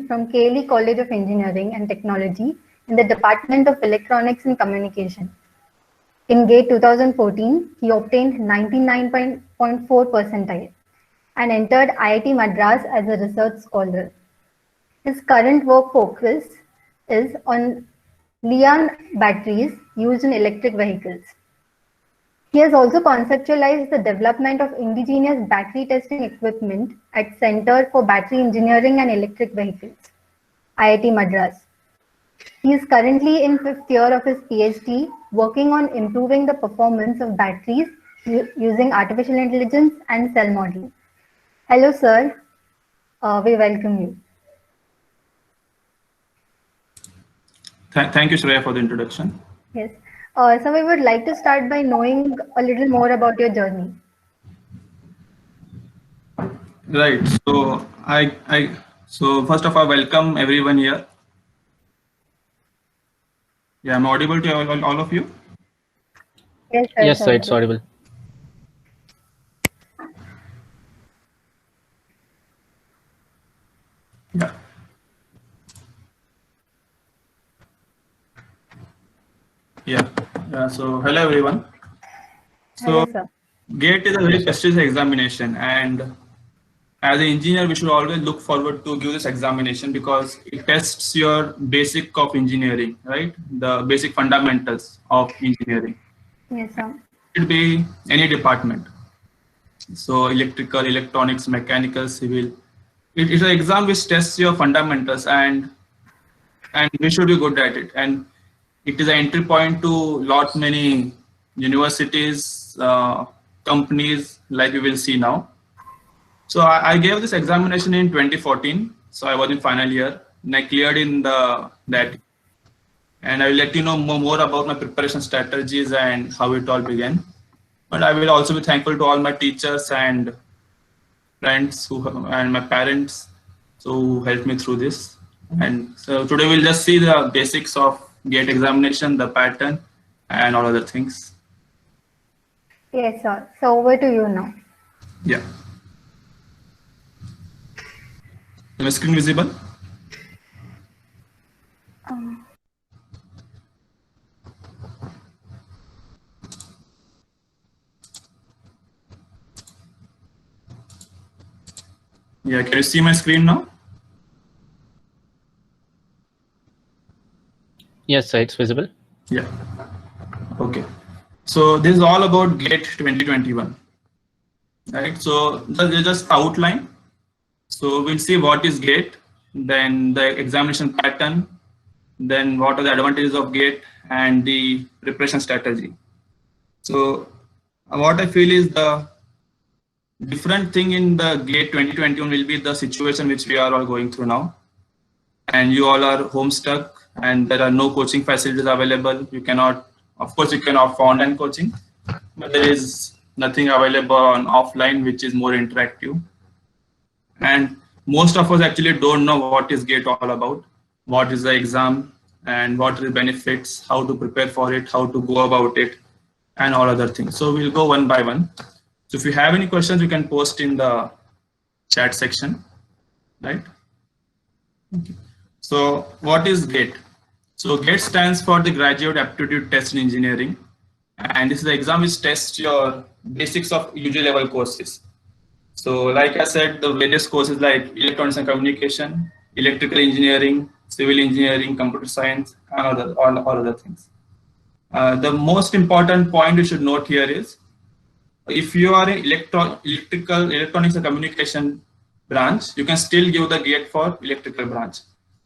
from KLE College of Engineering and Technology in the Department of Electronics and Communication. In GATE 2014, he obtained 99.4 percentile and entered IIT Madras as a research scholar. His current work focus is on Li-ion batteries used in electric vehicles. He has also conceptualized the development of indigenous battery testing equipment at Center for Battery Engineering and Electric Vehicles, IIT Madras. He is currently in 5th year of his PhD, working on improving the performance of batteries using artificial intelligence and cell modeling. Hello, sir. We welcome you. Thank you, Shreya, for the introduction. Yes. So we would like to start by knowing a little more about your journey. Right. So so first of all, welcome everyone here. Yeah, I'm audible to all of you. Yes, sir. Yes, sir, it's audible. Yeah. Yeah. So hello everyone. So Hello, sir. GATE is a very prestigious examination, and as an engineer, we should always look forward to give this examination because it tests your basic of engineering, right? The basic fundamentals of engineering. Yes, sir. It could be any department. So electrical, electronics, mechanical, civil. It is an exam which tests your fundamentals, and we should be good at it. And it is an entry point to lot many universities, companies, like we will see now. So I gave this examination in 2014. So I was in final year and I cleared in that. And I will let you know more about my preparation strategies and how it all began. But I will also be thankful to all my teachers and friends and my parents who helped me through this. And so today we'll just see the basics of GATE examination, the pattern, and all other things. Yes, sir. So over to you now. Yeah. Is my screen visible? Yeah, can you see my screen now? Yes, sir, it's visible. Yeah. Okay. So this is all about GATE 2021. Right. So just outline. So we'll see what is GATE, then the examination pattern, then what are the advantages of GATE and the preparation strategy. So what I feel is the different thing in the GATE 2021 will be the situation which we are all going through now. And you all are home stuck and there are no coaching facilities available. You cannot, of course, you can offer online coaching, but there is nothing available on offline, which is more interactive. And most of us actually don't know what is GATE all about, what is the exam and what are the benefits, how to prepare for it, how to go about it, and all other things. So we'll go one by one. So if you have any questions, you can post in the chat section, right? Okay. So what is GATE? So GATE stands for the Graduate Aptitude Test in Engineering. And this is the exam which tests your basics of UG level courses. So like I said, the various courses like electronics and communication, electrical engineering, civil engineering, computer science, and all other things. The most important point you should note here is, if you are in electronics and communication branch, you can still give the GATE for electrical branch.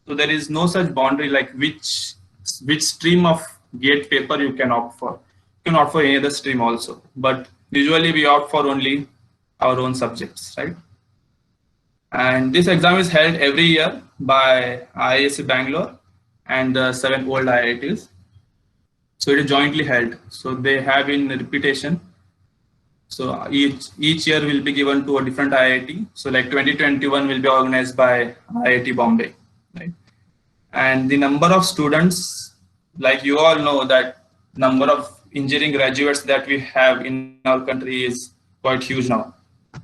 So there is no such boundary like which stream of GATE paper you can opt for. You can opt for any other stream also, but usually we opt for only our own subjects, right? And this exam is held every year by IISc Bangalore and the 7 old IITs. So it is jointly held. So they have in repetition. So each year will be given to a different IIT. So like 2021 will be organized by IIT Bombay, right? And the number of students, like you all know that number of engineering graduates that we have in our country is quite huge now.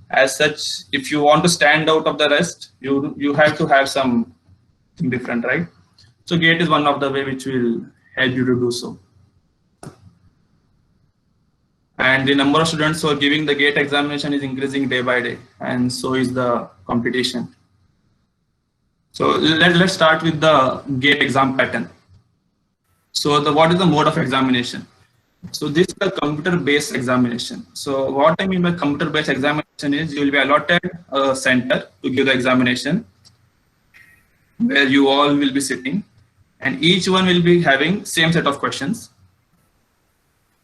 As such, if you want to stand out of the rest, you have to have some something different, right? So GATE is one of the way which will help you to do so. And the number of students who are giving the GATE examination is increasing day by day, and so is the competition. So let's start with the GATE exam pattern. So what is the mode of examination? So this is a computer-based examination. So what I mean by computer-based examination is you will be allotted a center to give the examination where you all will be sitting, and each one will be having same set of questions.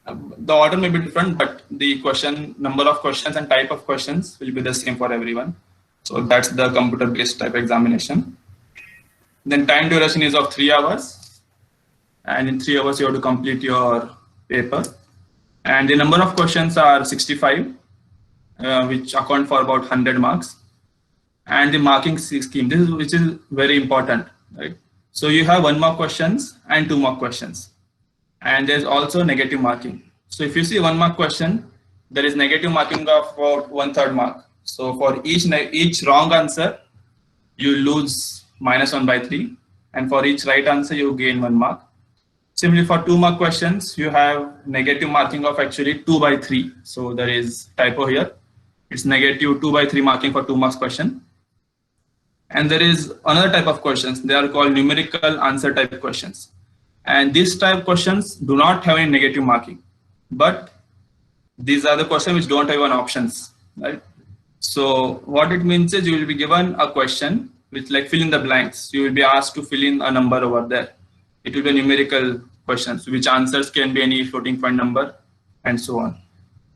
The order may be different, but the number of questions and type of questions will be the same for everyone. So that's the computer-based type examination. Then time duration is of 3 hours, and in 3 hours you have to complete your paper. And the number of questions are 65, which account for about 100 marks. And the marking scheme, which is very important, right? So you have 1 mark questions and 2 mark questions. And there's also negative marking. So if you see 1 mark question, there is negative marking of about 1/3 mark. So for each wrong answer, you lose -1/3, and for each right answer, you gain 1 mark. Similarly, for 2 mark questions, you have negative marking of actually 2/3. So there is typo here. It's negative 2/3 marking for 2 marks question. And there is another type of questions. They are called numerical answer type questions. And these type of questions do not have any negative marking, but these are the questions which don't have any options, right? So what it means is you will be given a question with like fill in the blanks. You will be asked to fill in a number over there. It will be numerical questions, which answers can be any floating point number and so on.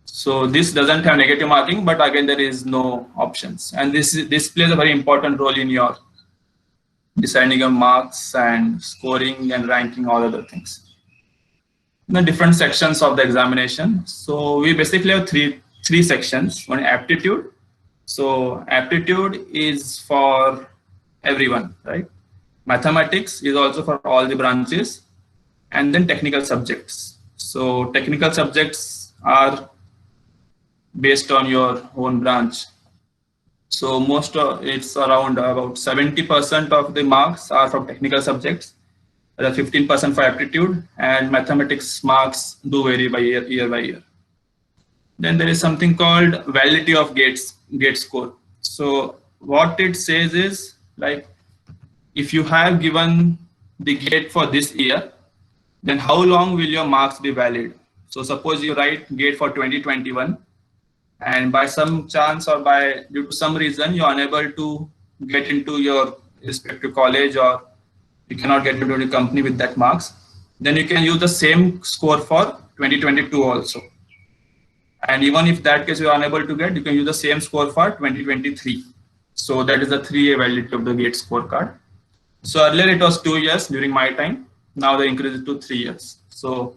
So this doesn't have negative marking, but again, there is no options. And this plays a very important role in your deciding your marks and scoring and ranking, all other things. The different sections of the examination. So we basically have three sections. One, aptitude. So aptitude is for everyone, right? Mathematics is also for all the branches, and then technical subjects. So technical subjects are based on your own branch. So it's around about 70% of the marks are from technical subjects, 15% for aptitude, and mathematics marks do vary by year by year. Then there is something called validity of GATE score. So what it says is, like, if you have given the GATE for this year, then how long will your marks be valid? So suppose you write GATE for 2021, and by some chance or due to some reason you're unable to get into your respective college, or you cannot get into the company with that marks, then you can use the same score for 2022 also. And even if that case you are unable to get, you can use the same score for 2023. So that is the 3-year validity of the GATE scorecard. So earlier it was 2 years during my time. Now they increased it to 3 years. So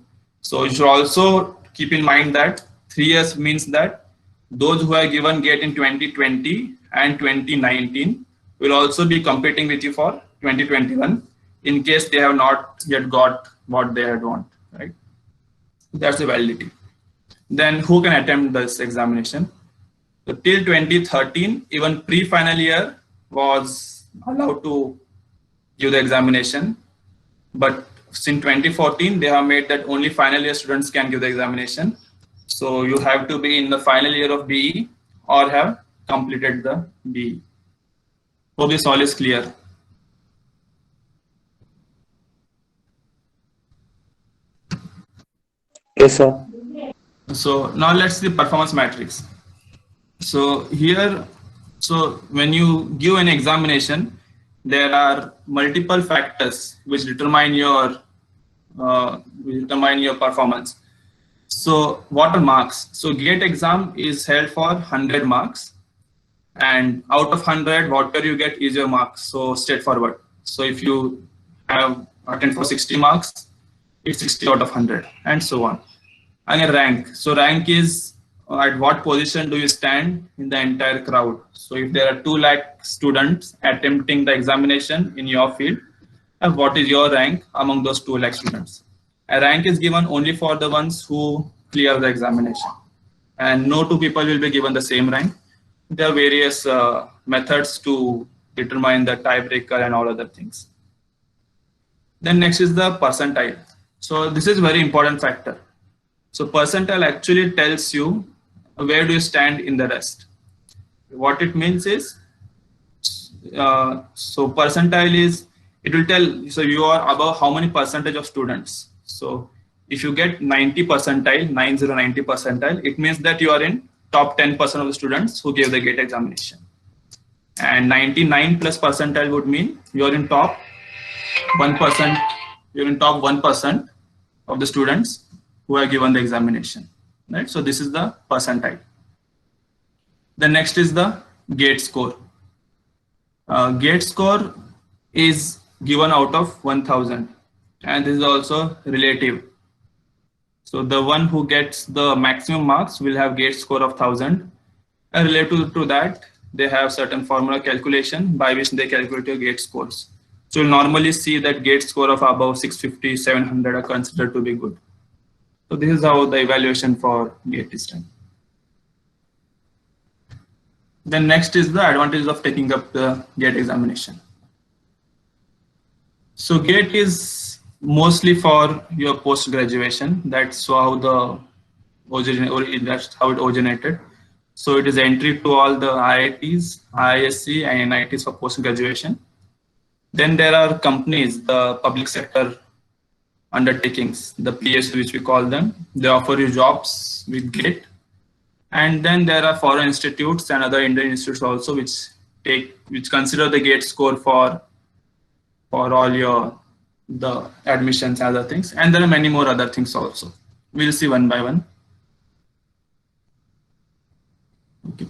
you should also keep in mind that 3 years means that those who have given GATE in 2020 and 2019 will also be competing with you for 2021 in case they have not yet got what they had want, right? That's the validity. Then who can attempt this examination? So till 2013, even pre-final year was allowed to give the examination. But since 2014, they have made that only final year students can give the examination. So you have to be in the final year of BE or have completed the BE. Hope this all is clear. Yes, sir. So now let's see the performance matrix. So here, so when you give an examination, there are multiple factors which determine your performance. So what are marks? So GATE exam is held for 100 marks, and out of 100, whatever you get is your marks. So straightforward. So if you have attend for 60 marks, it's 60 out of 100, and so on. And a rank. So rank is at what position do you stand in the entire crowd. So if there are 2 lakh students attempting the examination in your field, what is your rank among those 2 lakh students? A rank is given only for the ones who clear the examination, and no 2 people will be given the same rank. There are various methods to determine the tiebreaker and all other things. Then next is the percentile. So this is very important factor. So percentile actually tells you where do you stand in the rest. What it means is, so percentile is, it will tell, so you are above how many percentage of students. So if you get 90 percentile, 90 percentile, it means that you are in top 10% of the students who gave the GATE examination. And 99 plus percentile would mean you are in top 1%, you're in top 1% of the students who have given the examination, right? So this is the percentile. The next is the GATE score. GATE score is given out of 1000, and this is also relative. So the one who gets the maximum marks will have GATE score of 1000, and relative to that, they have certain formula calculation by which they calculate your GATE scores. So you'll normally see that GATE score of above 650, 700 are considered to be good. So this is how the evaluation for GATE is done. Then next is the advantages of taking up the GATE examination. So GATE is mostly for your post-graduation. That's how that's how it originated. So it is entry to all the IITs, IISc, and NITs for post-graduation. Then there are companies, the public sector undertakings, the PSU which we call them. They offer you jobs with GATE. And then there are foreign institutes and other Indian institutes also which consider the GATE score for all the admissions and other things. And there are many more other things also. We'll see one by one. Okay.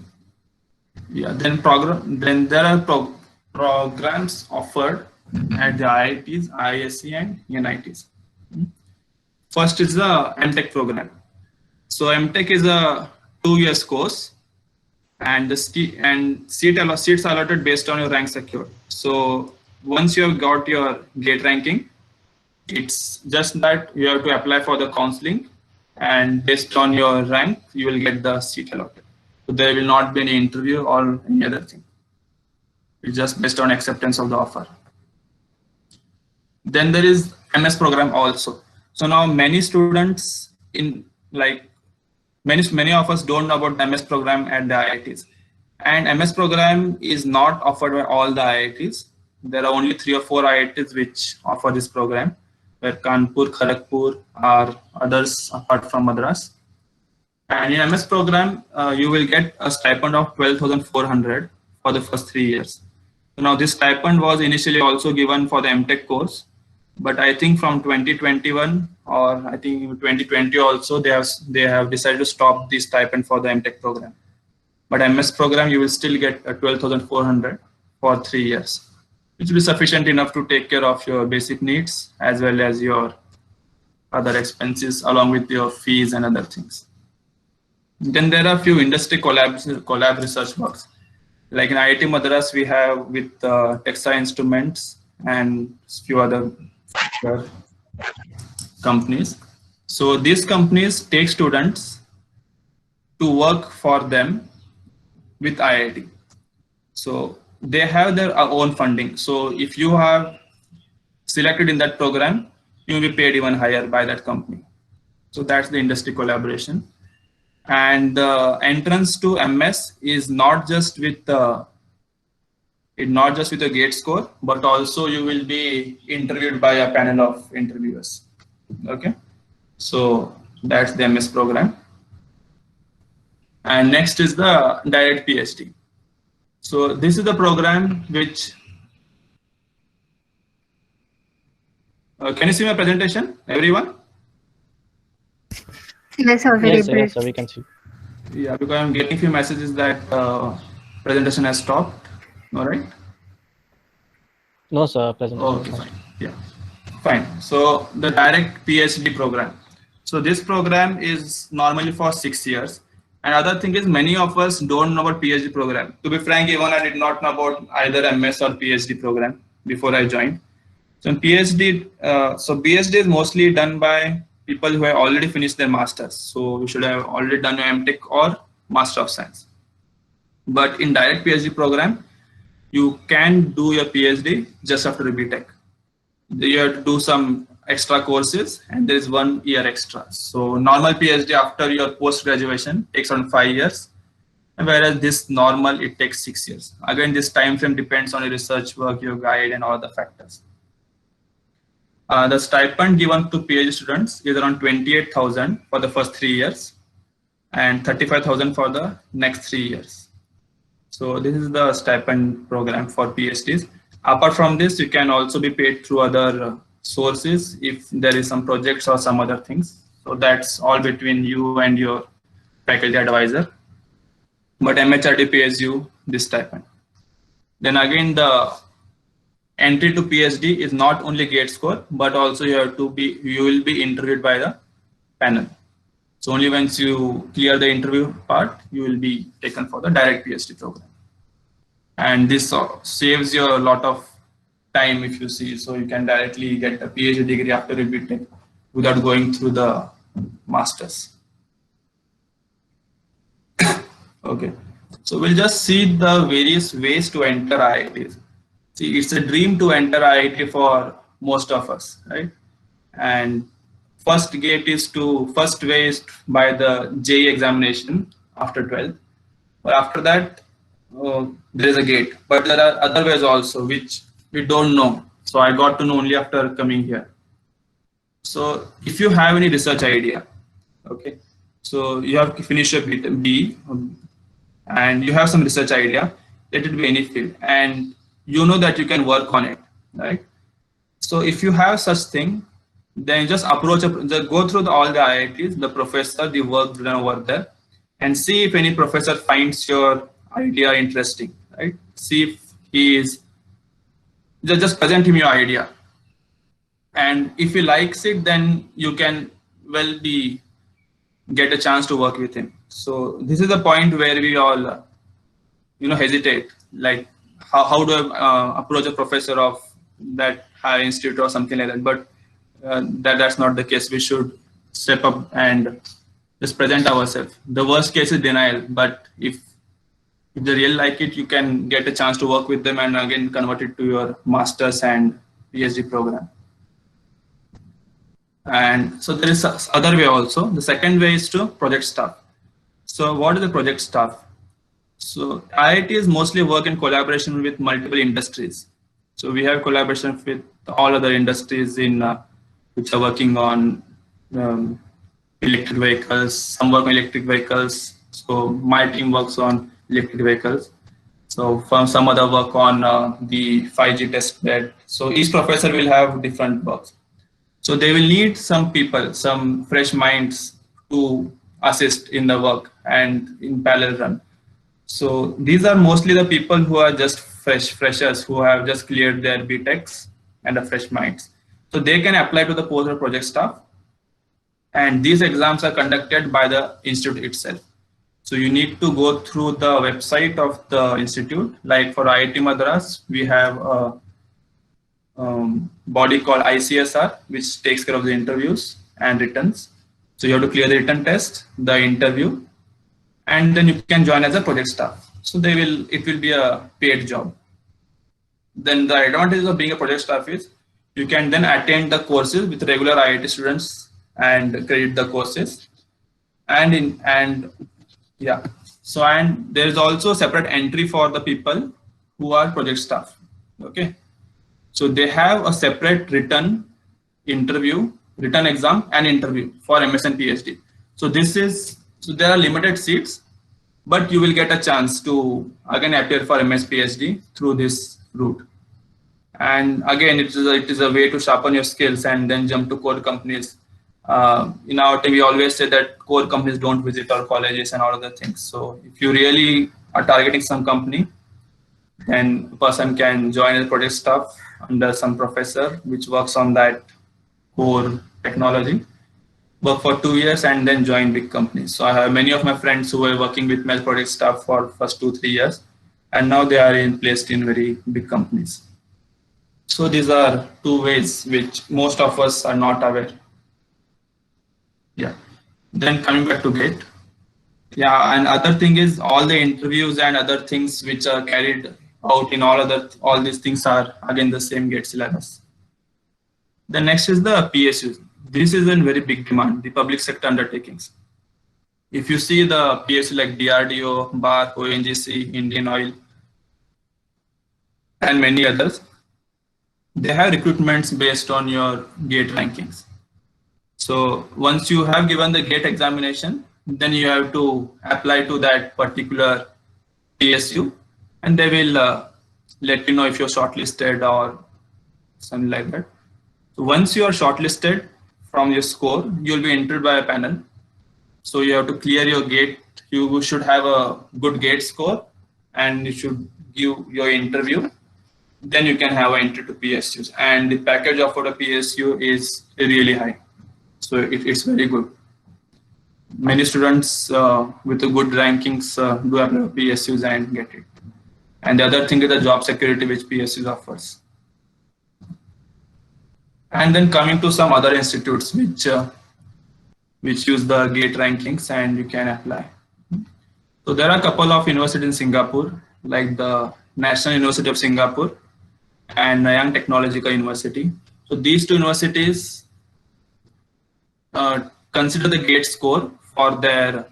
Yeah. Then there are programs offered at the IITs, IISc, and NITs. First is the MTech program. So MTech is a 2-year course, and seats are allotted based on your rank secured. So once you have got your GATE ranking, it's just that you have to apply for the counseling, and based on your rank, you will get the seat allotted. So there will not be any interview or any other thing. It's just based on acceptance of the offer. Then there is MS program also. So now many students many of us don't know about the MS program at the IITs. And MS program is not offered by all the IITs. There are only 3 or 4 IITs which offer this program, where Kanpur, Kharagpur are others apart from Madras. And in MS program, you will get a stipend of 12,400 for the first 3 years. So now this stipend was initially also given for the MTech course, but I think from 2021 or I think 2020 also they have decided to stop the stipend for the MTech program. But MS program, you will still get 12,400 for 3 years, which will be sufficient enough to take care of your basic needs as well as your other expenses along with your fees and other things. Then there are a few industry collab research works. Like in IIT Madras, we have with Textile Instruments and a few other companies. So these companies take students to work for them with IIT. So they have their own funding. So if you have selected in that program, you will be paid even higher by that company. So that's the industry collaboration. And the entrance to MS is not just with the GATE score, but also you will be interviewed by a panel of interviewers. Okay, so that's the MS program. And next is the direct PhD. So this is the program which can you see my presentation, everyone? Yes, sir, yes, sir, we can see. Yeah, because I'm getting few messages that presentation has stopped. All right. No, sir, presentation. Okay, fine. Yeah, fine. So the direct PhD program. So this program is normally for 6 years. And other thing is, many of us don't know about PhD program. To be frank, even I did not know about either MS or PhD program before I joined. So in PhD, PhD is mostly done by people who have already finished their masters. So you should have already done your MTech or Master of Science. But in direct PhD program, you can do your PhD just after the BTech. you have to do some extra courses, and there is 1 year extra. So normal PhD after your post graduation takes around 5 years, whereas this normal it takes 6 years. Again, this time frame depends on your research work, your guide, and all the factors. The stipend given to PhD students is around 28,000 for the first 3 years and 35,000 for the next 3 years. So this is the stipend program for PhDs. Apart from this, you can also be paid through other sources if there is some projects or some other things. So that's all between you and your faculty advisor. But MHRD pays you this stipend. Then again, the entry to PhD is not only GATE score, but also you will be interviewed by the panel. So only once you clear the interview part, you will be taken for the direct PhD program. And this saves you a lot of time if you see. So you can directly get a PhD degree after a BTech without going through the masters. Okay, so we'll just see the various ways to enter IITs. See, it's a dream to enter IIT for most of us, right? And first way is by the JEE examination after 12th. But after that, there is a GATE. But there are other ways also which we don't know. So I got to know only after coming here. So if you have any research idea, okay, so you have to finish your BE and you have some research idea, let it be any field, and you know that you can work on it, right? So if you have such thing, then just approach, just go through all the IITs, the professor, the work done over there, and see if any professor finds your idea interesting, right? See if he is, just present him your idea. And if he likes it, then you can get a chance to work with him. So this is the point where we all, hesitate, like how do I approach a professor of that high institute or something like that. But that's not the case. We should step up and just present ourselves. The worst case is denial, but if they really like it, you can get a chance to work with them and again convert it to your master's and PhD program. And so there is other way also. The second way is to project staff. So what is the project staff? So IITs mostly work in collaboration with multiple industries. So we have collaboration with all other industries which are working on electric vehicles. Some work on electric vehicles. So my team works on electric vehicles. So from some other work on the 5G test bed. So each professor will have different works. So they will need some people, some fresh minds to assist in the work and in parallel run. So these are mostly the people who are just freshers who have just cleared their BTechs and the fresh minds. So they can apply to the postdoc project staff. And these exams are conducted by the institute itself. So you need to go through the website of the institute. Like for IIT Madras, we have a body called ICSR, which takes care of the interviews and returns. So you have to clear the written test, the interview, and then you can join as a project staff. So it will be a paid job. Then the advantage of being a project staff is you can then attend the courses with regular IIT students and credit the courses. And there is also separate entry for the people who are project staff. Okay. So they have a separate written exam and interview for MS and PhD. So there are limited seats, but you will get a chance to again appear for MS PhD through this route. And again, it is a way to sharpen your skills and then jump to core companies. In our team, we always say that core companies don't visit our colleges and all other things. So if you really are targeting some company, then a person can join as project staff under some professor which works on that core technology, work for 2 years and then join big companies. So I have many of my friends who were working with my project staff for first 2-3 years, and now they are placed in very big companies. So these are two ways which most of us are not aware. Yeah. Then coming back to GATE. Yeah, and other thing is all the interviews and other things which are carried out in all these things are again the same GATE syllabus. The next is the PSUs. This is in very big demand, the public sector undertakings. If you see the PSU like DRDO, BARC, ONGC, Indian Oil, and many others, they have recruitments based on your GATE rankings. So once you have given the GATE examination, then you have to apply to that particular PSU, and they will let you know if you're shortlisted or something like that. So once you are shortlisted from your score, you'll be entered by a panel. So you have to clear your GATE. You should have a good GATE score, and you should give your interview. Then you can have an entry to PSUs, and the package offered a PSU is really high. So it's very good. Many students with the good rankings do apply to PSUs and get it. And the other thing is the job security which PSUs offers. And then coming to some other institutes which use the GATE rankings and you can apply. So there are a couple of universities in Singapore, like the National University of Singapore and Nanyang Technological University. So these two universities consider the GATE score for their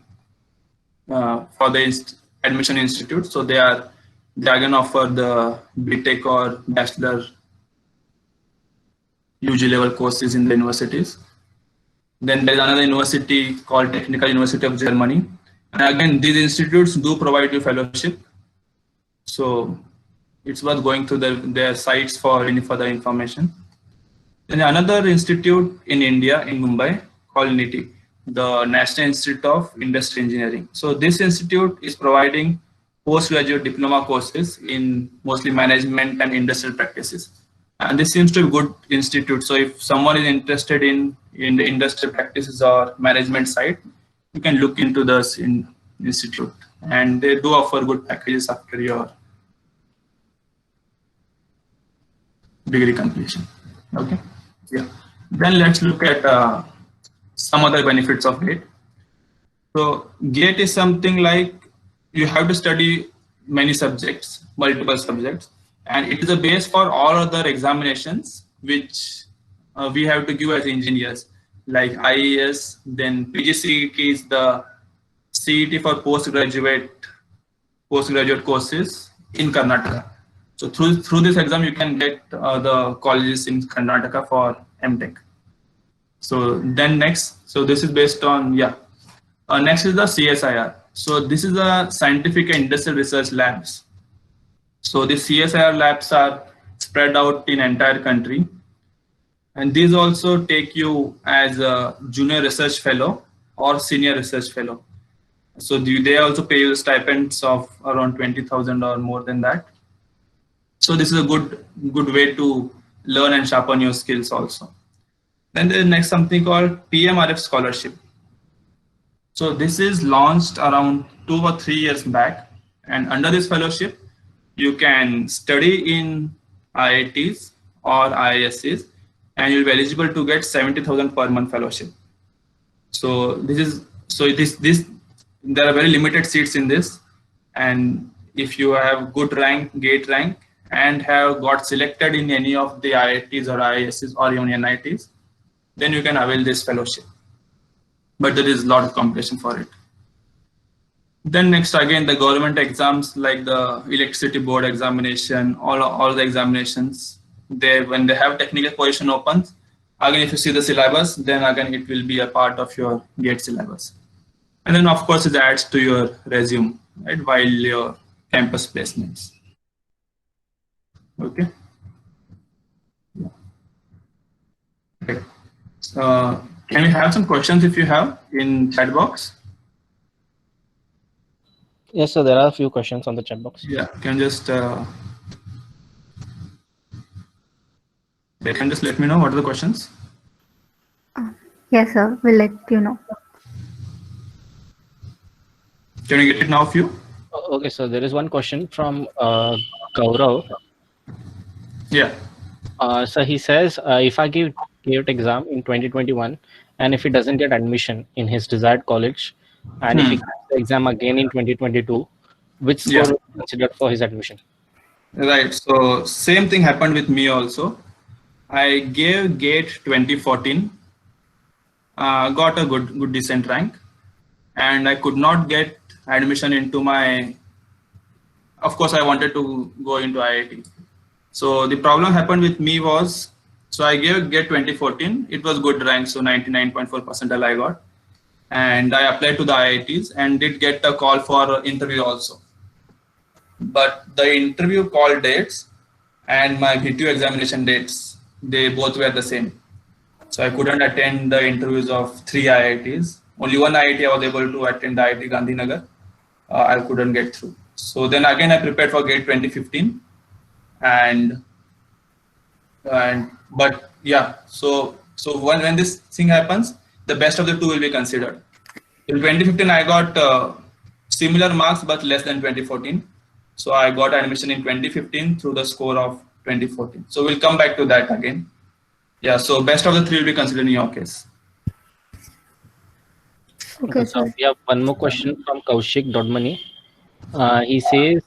admission institute. So they are going to offer the BTech or Bachelor UG level courses in the universities. Then there is another university called Technical University of Germany. And again, these institutes do provide you fellowship. So it's worth going through their sites for any further information. Then another institute in India, in Mumbai, called NITI, the National Institute of Industry Engineering. So this institute is providing postgraduate diploma courses in mostly management and industrial practices. And this seems to be a good institute. So if someone is interested in the industrial practices or management side, you can look into this institute. And they do offer good packages after your degree completion. Okay. Yeah. Then let's look at some other benefits of GATE. So GATE is something like you have to study many subjects, multiple subjects, and it is a base for all other examinations which we have to give as engineers, like IAS. Then PGCET is the CET for postgraduate courses in Karnataka. So through this exam, you can get the colleges in Karnataka for MTech. So then next, so this is based on, next is the CSIR. So this is the Scientific and Industrial Research Labs. So the CSIR labs are spread out in entire country. And these also take you as a junior research fellow or senior research fellow. So they also pay you stipends of around 20,000 or more than that. So this is a good way to learn and sharpen your skills also. Then there's next something called PMRF scholarship. So this is launched around 2 or 3 years back, and under this fellowship, you can study in IITs or IIScs, and you'll be eligible to get 70,000 per month fellowship. So there are very limited seats in this, and if you have good rank, GATE rank, and have got selected in any of the IITs or IIScs or even NITs, then you can avail this fellowship. But there is a lot of competition for it. Then next, again, the government exams like the electricity board examination, all the examinations, when they have technical position open, again, if you see the syllabus, then again, it will be a part of your GATE syllabus. And then of course, it adds to your resume, right, while your campus placements. Okay. Okay. Can we have some questions if you have in chat box? Yes, so there are a few questions on the chat box. Yeah, can just let me know what are the questions. Yes, sir. We'll let you know. Can you get it now, few? Okay, so there is one question from Gaurav. Yeah. So he says, if I give GATE exam in 2021, and if he doesn't get admission in his desired college, and if he gets the exam again in 2022, which score will be considered for his admission? Right. So same thing happened with me also. I gave GATE 2014, got a good decent rank, and I could not get admission into my. Of course, I wanted to go into IIT. So the problem happened with me was, so I gave GATE 2014. It was good rank, so 99.4 percentile I got, and I applied to the IITs and did get a call for interview also. But the interview call dates and my VTU examination dates, they both were the same. So I couldn't attend the interviews of 3 IITs. Only one IIT I was able to attend, the IIT Gandhinagar. I couldn't get through. So then again I prepared for GATE 2015, but yeah. So when this thing happens, the best of the two will be considered. In 2015 I got similar marks but less than 2014. So I got admission in 2015 through the score of 2014. So we'll come back to that again. Yeah, so best of the three will be considered in your case. Okay, So sir. we have one more question from Kaushik Dodmani. He says,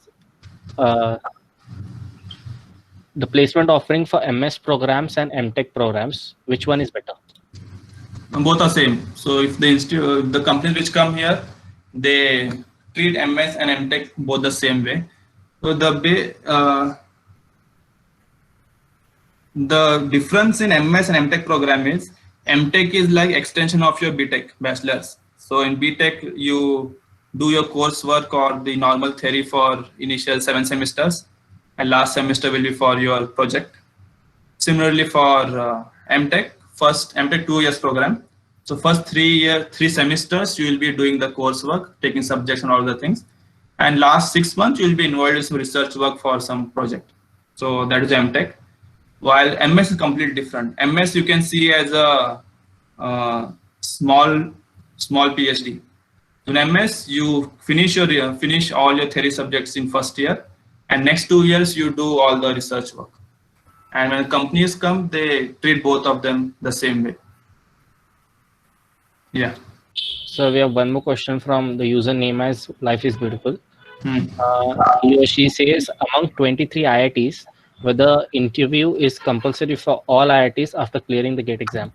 the placement offering for MS programs and MTech programs, which one is better? Both are same. So if the companies which come here, they treat MS and MTech both the same way. So the difference in MS and MTech program is, MTech is like extension of your BTech bachelor's. So in BTech, you do your coursework or the normal theory for initial 7 semesters, and last semester will be for your project. Similarly for MTech, first MTech 2 years program. So first 3 semesters, you will be doing the coursework, taking subjects and all the things. And last 6 months, you will be involved in some research work for some project. So that is MTech. While MS is completely different. MS you can see as a small PhD. In MS, you finish all your theory subjects in first year, and next 2 years you do all the research work. And when companies come, they treat both of them the same way. Yeah. So we have one more question from the username as Life is Beautiful. He or she says, among 23 IITs, whether interview is compulsory for all IITs after clearing the GATE exam?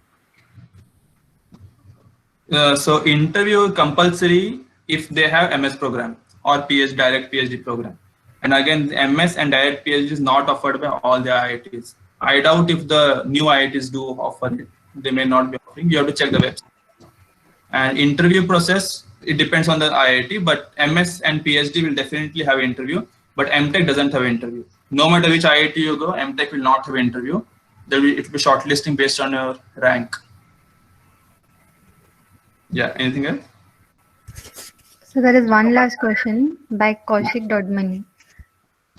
So interview compulsory if they have MS program or direct PhD program. And again, MS and direct PhD is not offered by all the IITs. I doubt if the new IITs do offer it. They may not be offering. You have to check the website. And interview process, it depends on the IIT, but MS and PhD will definitely have interview, but MTech doesn't have interview. No matter which IIT you go, MTech will not have interview. It will be shortlisting based on your rank. Yeah, anything else? So there is one last question by Kaushik Dodmani.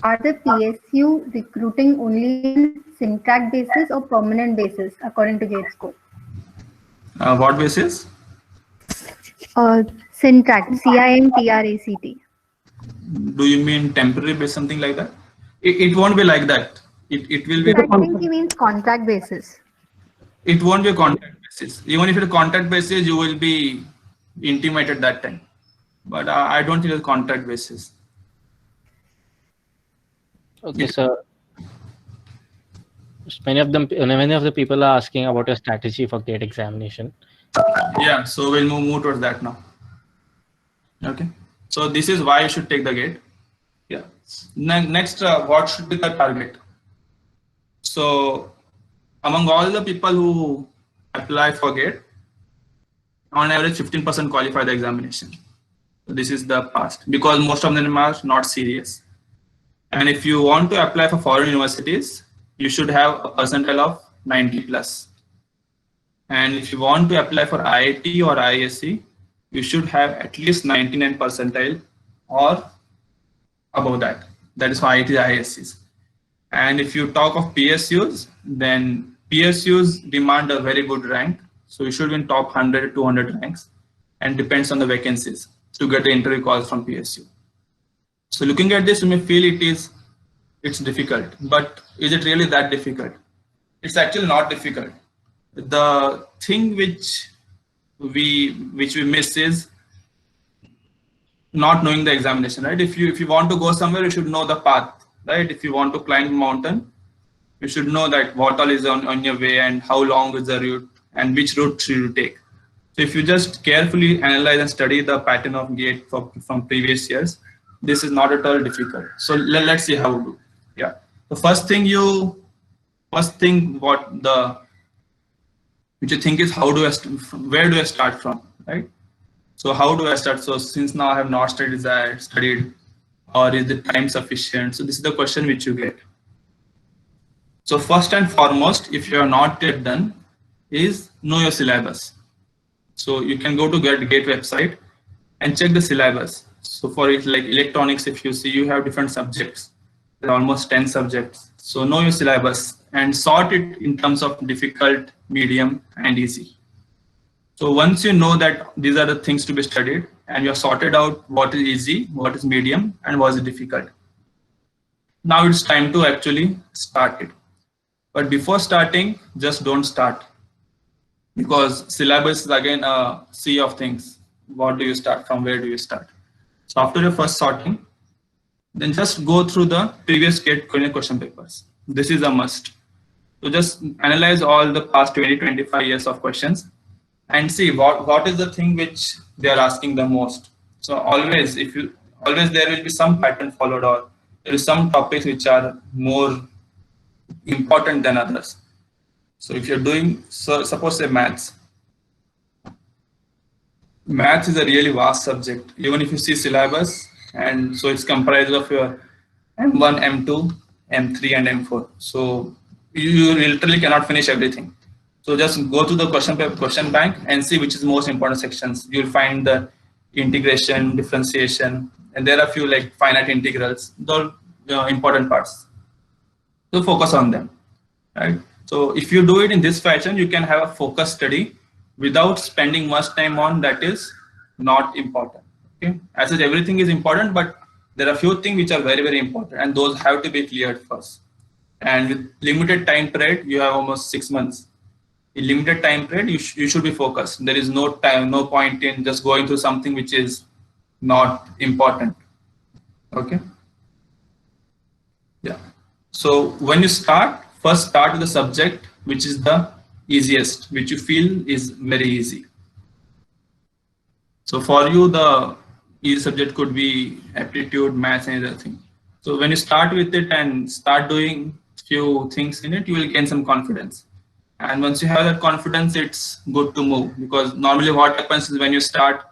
Are the PSU recruiting only on syntract basis or permanent basis according to GATE score? What basis? Syntract, CINTRACT. Do you mean temporary basis, something like that? It won't be like that. It will be. I think he means contract basis. It won't be a contract basis. Even if it's a contract basis, you will be intimated that time. But I don't think it's a contract basis. Okay, yeah. So many of the people are asking about your strategy for GATE examination. Yeah, so we'll move towards that now. Okay, so this is why you should take the GATE. Yeah. Next, what should be the target? So among all the people who apply for GATE, on average 15% qualify the examination. So this is the past, because most of them are not serious. And if you want to apply for foreign universities, you should have a percentile of 90 plus. And if you want to apply for IIT or ISC, you should have at least 99 percentile or above that. That is for IIT ISCs. And if you talk of PSUs, then PSUs demand a very good rank. So you should be in top 100, 200 ranks, and depends on the vacancies to get the interview calls from PSU. So looking at this, you may feel it's difficult, but is it really that difficult? It's actually not difficult. The thing which we miss is not knowing the examination, right? If you want to go somewhere, you should know the path, right? If you want to climb a mountain, you should know that what all is on your way and how long is the route and which route should you take. So if you just carefully analyze and study the pattern of gate from previous years, this is not at all difficult. So let's see how to do. Yeah. The first thing which you think is where do I start from, right? So how do I start? So since now I have not studied, or is the time sufficient? So this is the question which you get. So first and foremost, if you are not yet done, is know your syllabus. So you can go to GATE website and check the syllabus. So for it, like electronics, if you see, you have different subjects. There are almost 10 subjects. So know your syllabus and sort it in terms of difficult, medium, and easy. So once you know that these are the things to be studied and you have sorted out what is easy, what is medium, and what is difficult, now it's time to actually start it. But before starting, just don't start, because syllabus is again a sea of things. What do you start from? Where do you start? So after your first sorting, then just go through the previous GATE question papers. This is a must. So just analyze all the past 20-25 years of questions and see what is the thing which they are asking the most. So always there will be some pattern followed, or there is some topics which are more important than others. So if you're doing, so suppose say maths. Maths is a really vast subject, even if you see syllabus, and so it's comprised of your M1, M2, M3, and M4. So you literally cannot finish everything. So just go to the question bank and see which is most important sections. You'll find the integration, differentiation, and there are a few like finite integrals. Those are important parts. So focus on them, right? So if you do it in this fashion, you can have a focused study without spending much time on that is not important. Okay, as such, everything is important, but there are a few things which are very, very important, and those have to be cleared first. And with limited time period, you have almost 6 months. In limited time period, you should be focused. There is no point in just going through something which is not important. Okay. Yeah. So when you start, first start with the subject which is the easiest, which you feel is very easy. So for you, the easy subject could be aptitude, maths, and other thing. So when you start with it and start doing few things in it, you will gain some confidence. And once you have that confidence, it's good to move, because normally what happens is when you start,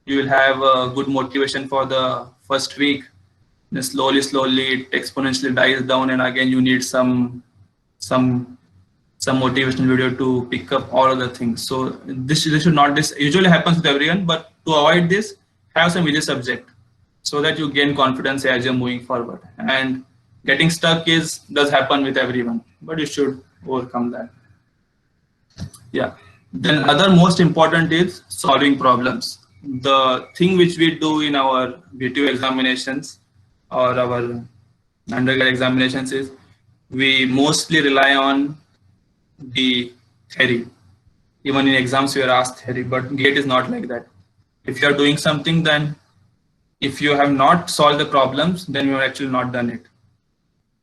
you will have a good motivation for the first week. Then slowly it exponentially dies down, and again you need some motivational video to pick up all other things. So this usually happens with everyone, but to avoid this, have some easy subject so that you gain confidence as you're moving forward. And getting stuck does happen with everyone, but you should overcome that. Yeah. Then other most important is solving problems. The thing which we do in our VTU examinations or our undergrad examinations is we mostly rely on the theory. Even in exams we are asked theory, but GATE is not like that. If you are doing something, then if you have not solved the problems, then you have actually not done it.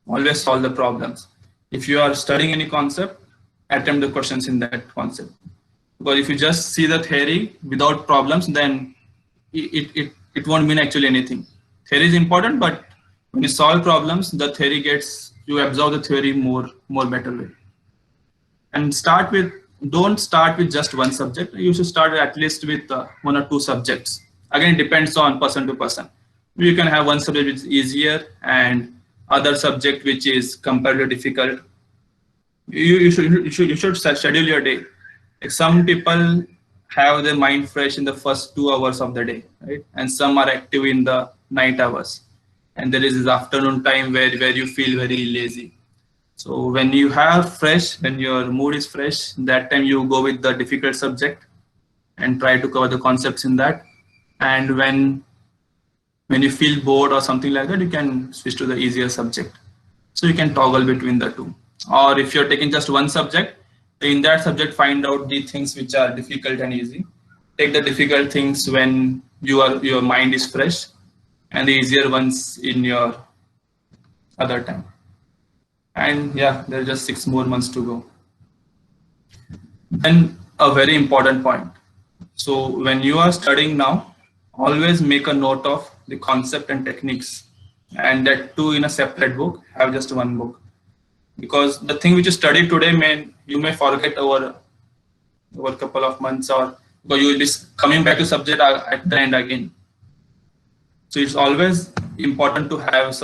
Always solve the problems. If you are studying any concept, attempt the questions in that concept. Because if you just see the theory without problems, then it won't mean actually anything. Theory is important, but when you solve problems, the theory you absorb the theory more better way. And don't start with just one subject. You should start at least with 1 or 2 subjects. Again, it depends on person to person. You can have one subject which is easier and other subject which is comparatively difficult. You should schedule your day. Like some people have their mind fresh in the first 2 hours of the day, right? And some are active in the night hours. And there is this afternoon time where you feel very lazy. So when you have fresh, when your mood is fresh, that time you go with the difficult subject and try to cover the concepts in that. And when you feel bored or something like that, you can switch to the easier subject. So you can toggle between the two. Or if you're taking just one subject, in that subject find out the things which are difficult and easy. Take the difficult things when your mind is fresh, and the easier ones in your other time. And yeah, there's just 6 more months to go. Then a very important point. So when you are studying now, always make a note of the concept and techniques, and that too in a separate book. Have just one book, because the thing which you study today you may forget over a couple of months, or because you will be coming back to subject at the end again. So it's always important to have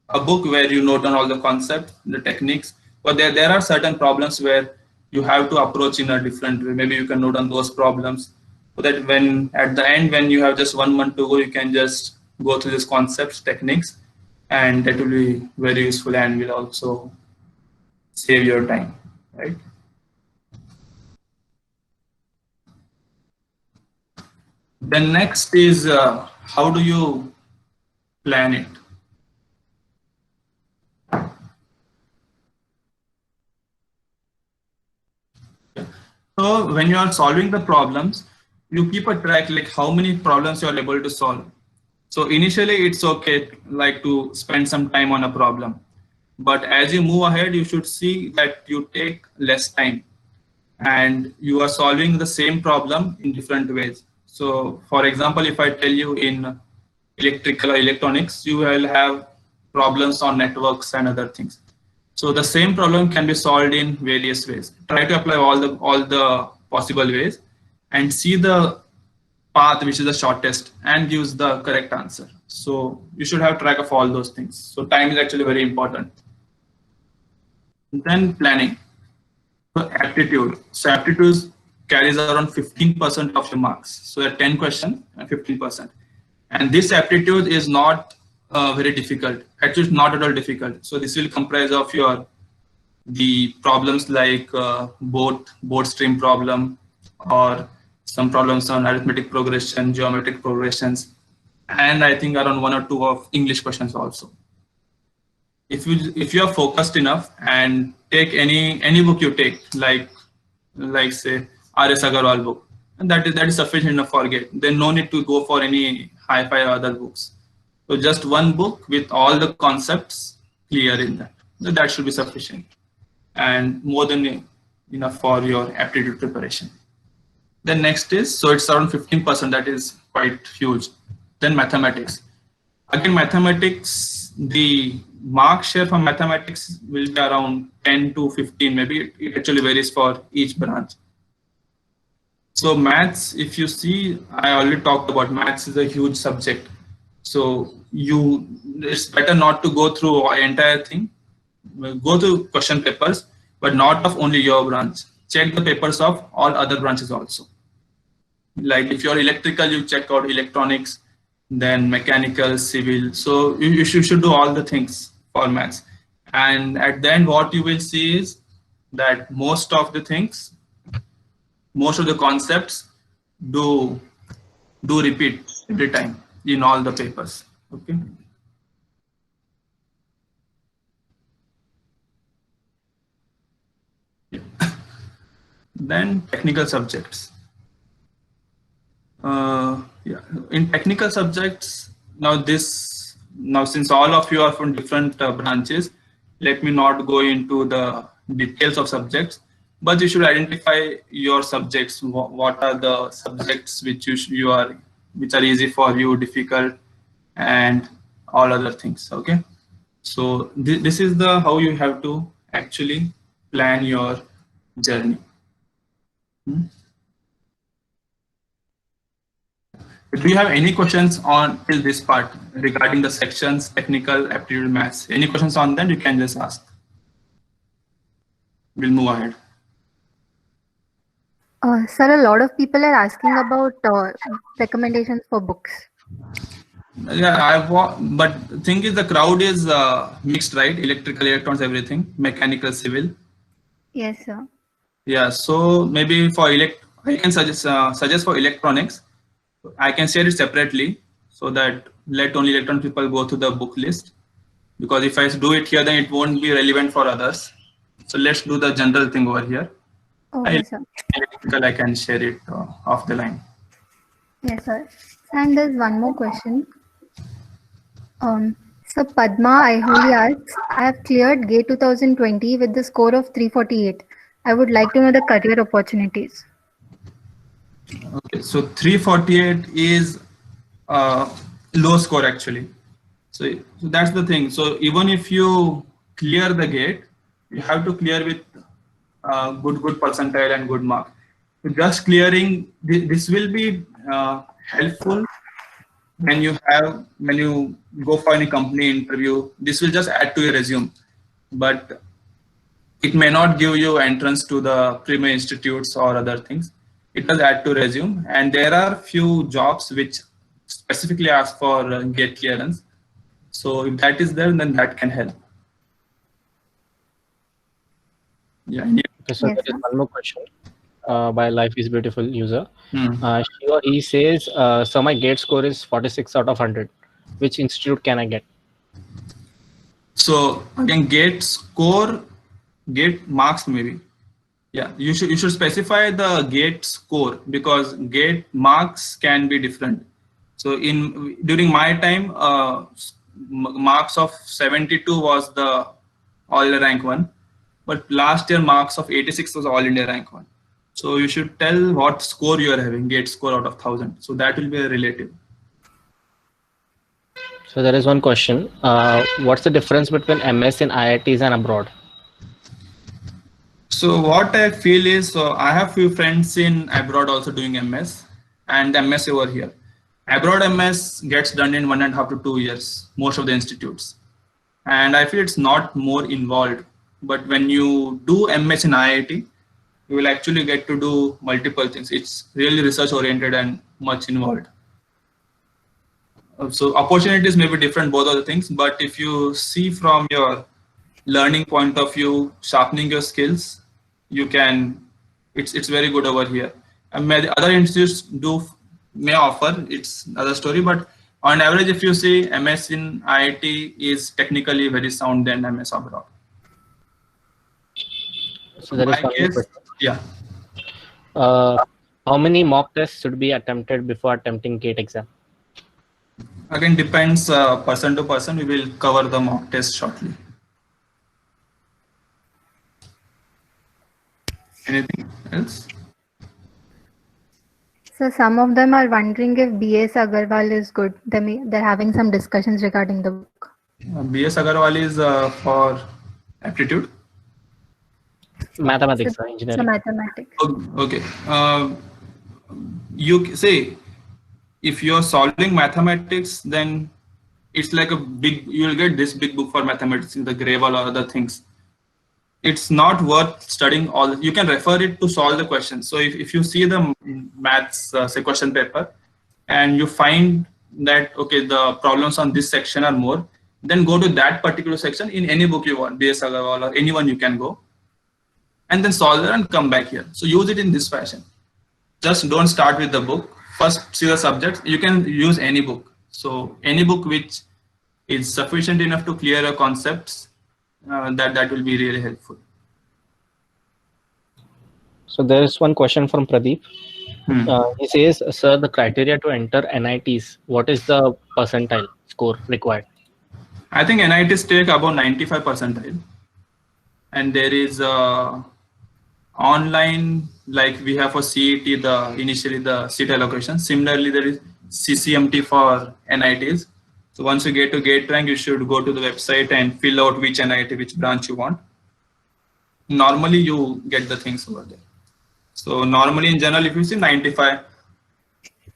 a book where you note down all the concepts, the techniques. But there are certain problems where you have to approach in a different way. Maybe you can note down those problems, so that when at the end, when you have just 1 month to go, you can just go through these concepts, techniques, and that will be very useful and will also save your time, right? Then next is how do you plan it? So when you are solving the problems, you keep a track like how many problems you are able to solve. So initially it's okay like to spend some time on a problem, but as you move ahead, you should see that you take less time and you are solving the same problem in different ways. So for example, if I tell you in electrical or electronics, you will have problems on networks and other things. So the same problem can be solved in various ways. Try to apply all the possible ways and see the path which is the shortest and gives the correct answer. So you should have track of all those things. So time is actually very important. Then planning. So aptitude. So aptitude carries around 15% of your marks. So there are 10 questions and 15%. And this aptitude is not very difficult. Actually, not at all difficult. So this will comprise of the problems like board stream problem, or some problems on arithmetic progression, geometric progressions, and I think around 1 or 2 of English questions also. If you are focused enough and take any book you take, like say R.S. Agarwal book, and that is sufficient enough for GATE. Then no need to go for any hi-fi or other books. So just one book with all the concepts clear in that. So that should be sufficient and more than enough for your aptitude preparation. Then next is, so it's around 15%, that is quite huge. Then mathematics. Again, mathematics, the mark share for mathematics will be around 10 to 15, maybe it actually varies for each branch. So maths, if you see, I already talked about maths is a huge subject. So it's better not to go through the entire thing. Go to question papers, but not of only your branch. Check the papers of all other branches also. Like if you're electrical, you check out electronics, then mechanical, civil. So you should do all the things for maths. And at the end, what you will see is that most of the things, most of the concepts do repeat every time in all the papers. Okay. Yeah. Then technical subjects. Yeah, in technical subjects, now since all of you are from different branches, let me not go into the details of subjects, but you should identify your subjects. What are the subjects which which are easy for you, difficult, and all other things. Okay, so this is how you have to actually plan your journey. Do you have any questions on till this part regarding the sections, technical, aptitude, maths? Any questions on that? You can just ask. We'll move ahead. Sir, a lot of people are asking about recommendations for books. Yeah, but the thing is, the crowd is mixed, right? Electrical, electrons, everything, mechanical, civil. Yes, sir. Yeah, so maybe for I can suggest for electronics. I can share it separately so that let only electron people go to the book list, because if I do it here, then it won't be relevant for others. So let's do the general thing over here. Okay, sir. I can share it off the line. Yes, sir. And there's one more question. So Padma Aiholi asks, I have cleared GATE 2020 with the score of 348. I would like to know the career opportunities. Okay, so 348 is low score actually. So that's the thing. So even if you clear the gate, you have to clear with good percentile and good mark. So just clearing this will be helpful when you go for any company interview. This will just add to your resume, but it may not give you entrance to the premier institutes or other things. It does add to resume, and there are few jobs which specifically ask for gate clearance. So if that is there, then that can help. Yeah. Okay, so Yes, there is sir. one more question by Life is Beautiful user. Hmm. He says, so my GATE score is 46 out of 100. Which institute can I get? So again, gate score, gate marks maybe. Yeah, you should specify the gate score because gate marks can be different. So during my time, marks of 72 was the all India rank 1, but last year marks of 86 was all India rank 1. So you should tell what score you are having, gate score out of 1000. So that will be a relative. So there is one question. What's the difference between MS in IITs and abroad? So what I feel is, so I have few friends in abroad also doing MS and MS over here. Abroad MS gets done in 1.5 to 2 years, most of the institutes. And I feel it's not more involved. But when you do MS in IIT, you will actually get to do multiple things. It's really research oriented and much involved. So opportunities may be different, both of the things. But if you see from your learning point of view, sharpening your skills, you can, it's very good over here. And other institutes may offer, it's another story, but on average, if you see MS in IIT is technically very sound than MS abroad. So there is one more question. Yeah. How many mock tests should be attempted before attempting GATE exam? Again, depends person to person. We will cover the mock test shortly. Anything else? So some of them are wondering if BS Agarwal is good. They're having some discussions regarding the book. BS Agarwal is for aptitude. Mathematics, So engineering. mathematics. Okay. You say if you're solving mathematics, then it's like a big, you'll get this big book for mathematics in the Grewal or other things. It's not worth studying all. You can refer it to solve the question. So if you see the maths say question paper and you find that, okay, the problems on this section are more, then go to that particular section in any book you want, BS Agarwal or anyone you can go, and then solve it and come back here. So use it in this fashion. Just don't start with the book. First see the subjects. You can use any book. So any book which is sufficient enough to clear your concepts, that will be really helpful. So there is one question from Pradeep. He says, sir, the criteria to enter NITs, what is the percentile score required? I think NITs take about 95 percentile. And there is online, like we have for CET, initially the seat allocation. Similarly, there is CCMT for NITs. So once you get to GATE rank, you should go to the website and fill out which NIT, which branch you want. Normally, you get the things over there. So normally, in general, if you see 95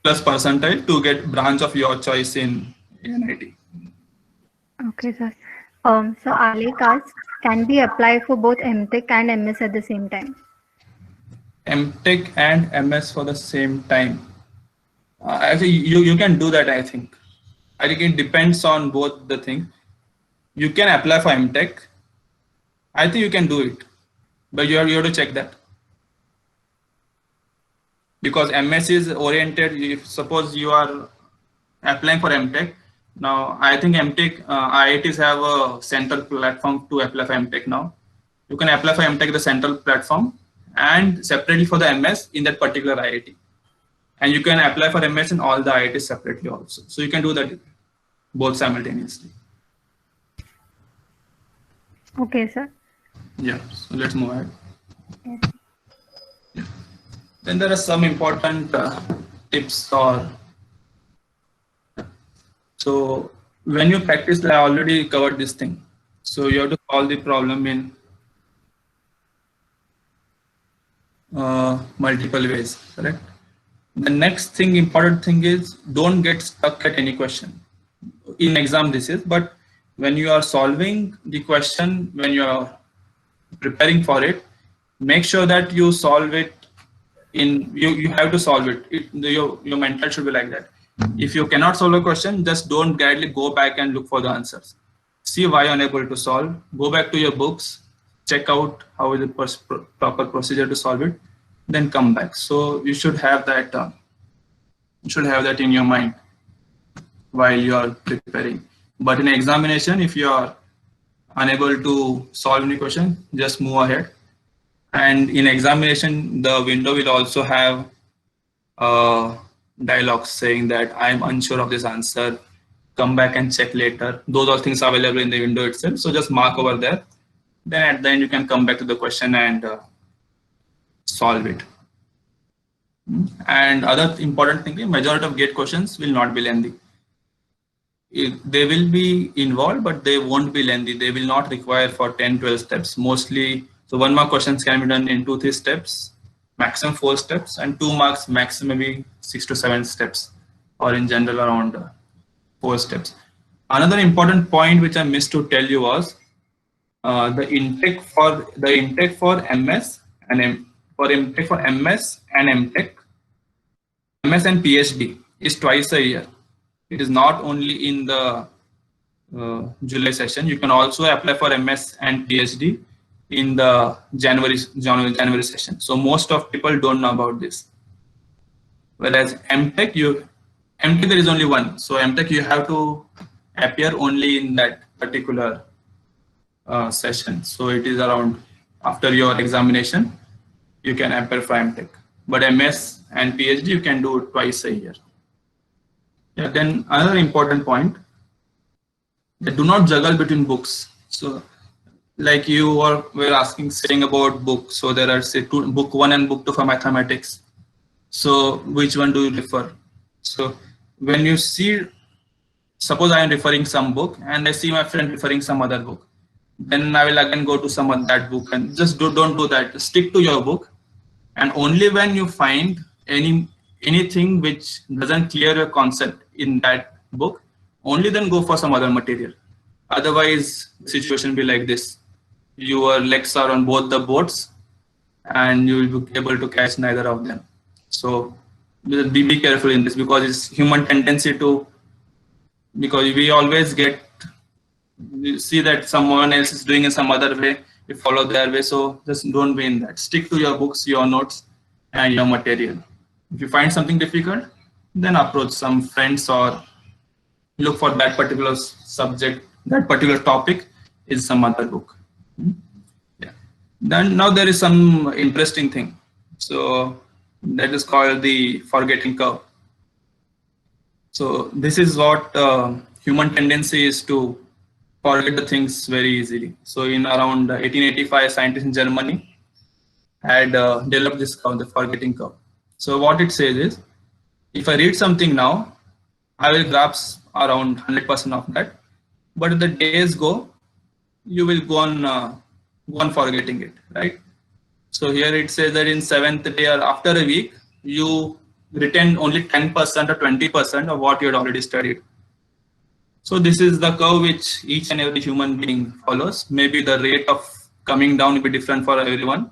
plus percentile to get branch of your choice in NIT. Okay, sir. So Alek asks, can we apply for both MTech and MS at the same time? MTech and MS for the same time. Actually, you can do that, I think. I think it depends on both the things. You can apply for MTech. I think you can do it, but you have to check that. Because MS is oriented, if suppose you are applying for MTech, now I think MTech, IITs have a central platform to apply for MTech now. You can apply for MTech the central platform and separately for the MS in that particular IIT. And you can apply for MS in all the IITs separately also. So you can do that both simultaneously. Okay, sir. Yeah, so let's move ahead. Yes. Then there are some important tips so when you practice, I already covered this thing. So you have to solve the problem in multiple ways, correct? The next thing, important thing is don't get stuck at any question. In exam this is, but when you are solving the question, when you are preparing for it, make sure that you solve it you have to solve it. Your mental should be like that. If you cannot solve a question, just don't directly go back and look for the answers. See why you're unable to solve. Go back to your books, check out how is the proper procedure to solve it, then come back. So you should have that. You should have that in your mind while you are preparing. But in examination, if you are unable to solve any question, just move ahead. And in examination, the window will also have dialogues saying that I'm unsure of this answer, come back and check later. Those are things available in the window itself. So just mark over there. Then at the end, you can come back to the question and solve it. And other important thing, majority of GATE questions will not be lengthy. They will be involved, but they won't be lengthy. They will not require for 10, 12 steps. Mostly, so 1 mark questions can be done in 2, 3 steps, maximum 4 steps, and 2 marks maximum maybe 6 to 7 steps, or in general around 4 steps. Another important point which I missed to tell you was the intake for MS and intake for MS and MTech, MS and PhD is twice a year. It is not only in the July session. You can also apply for MS and PhD in the January session. So most of people don't know about this. Whereas MTech, there is only one. So MTech you have to appear only in that particular session. So it is around after your examination, you can appear for MTech. But MS and PhD you can do twice a year. Yeah, then another important point, that do not juggle between books. So like you were saying about books. So there are say book 1 and book 2 for mathematics. So which one do you refer? So when you see, suppose I am referring some book and I see my friend referring some other book, then I will again go to some of that book, and just don't do that. Stick to your book, and only when you find anything which doesn't clear your concept in that book, only then go for some other material. Otherwise, the situation will be like this. Your legs are on both the boats and you will be able to catch neither of them. So be careful in this, because it's human tendency to, because we always see that someone else is doing in some other way, we follow their way. So just don't be in that. Stick to your books, your notes, and your material. If you find something difficult, then approach some friends or look for that particular subject, that particular topic is some other book. Yeah. Then now there is some interesting thing. So that is called the forgetting curve. So this is what human tendency is, to forget the things very easily. So in around 1885, scientists in Germany had developed this curve, the forgetting curve. So what it says is, if I read something now, I will grasp around 100% of that. But if the days go, you will go on forgetting it, right? So here it says that in 7th day or after a week, you retain only 10% or 20% of what you had already studied. So this is the curve which each and every human being follows. Maybe the rate of coming down will be different for everyone,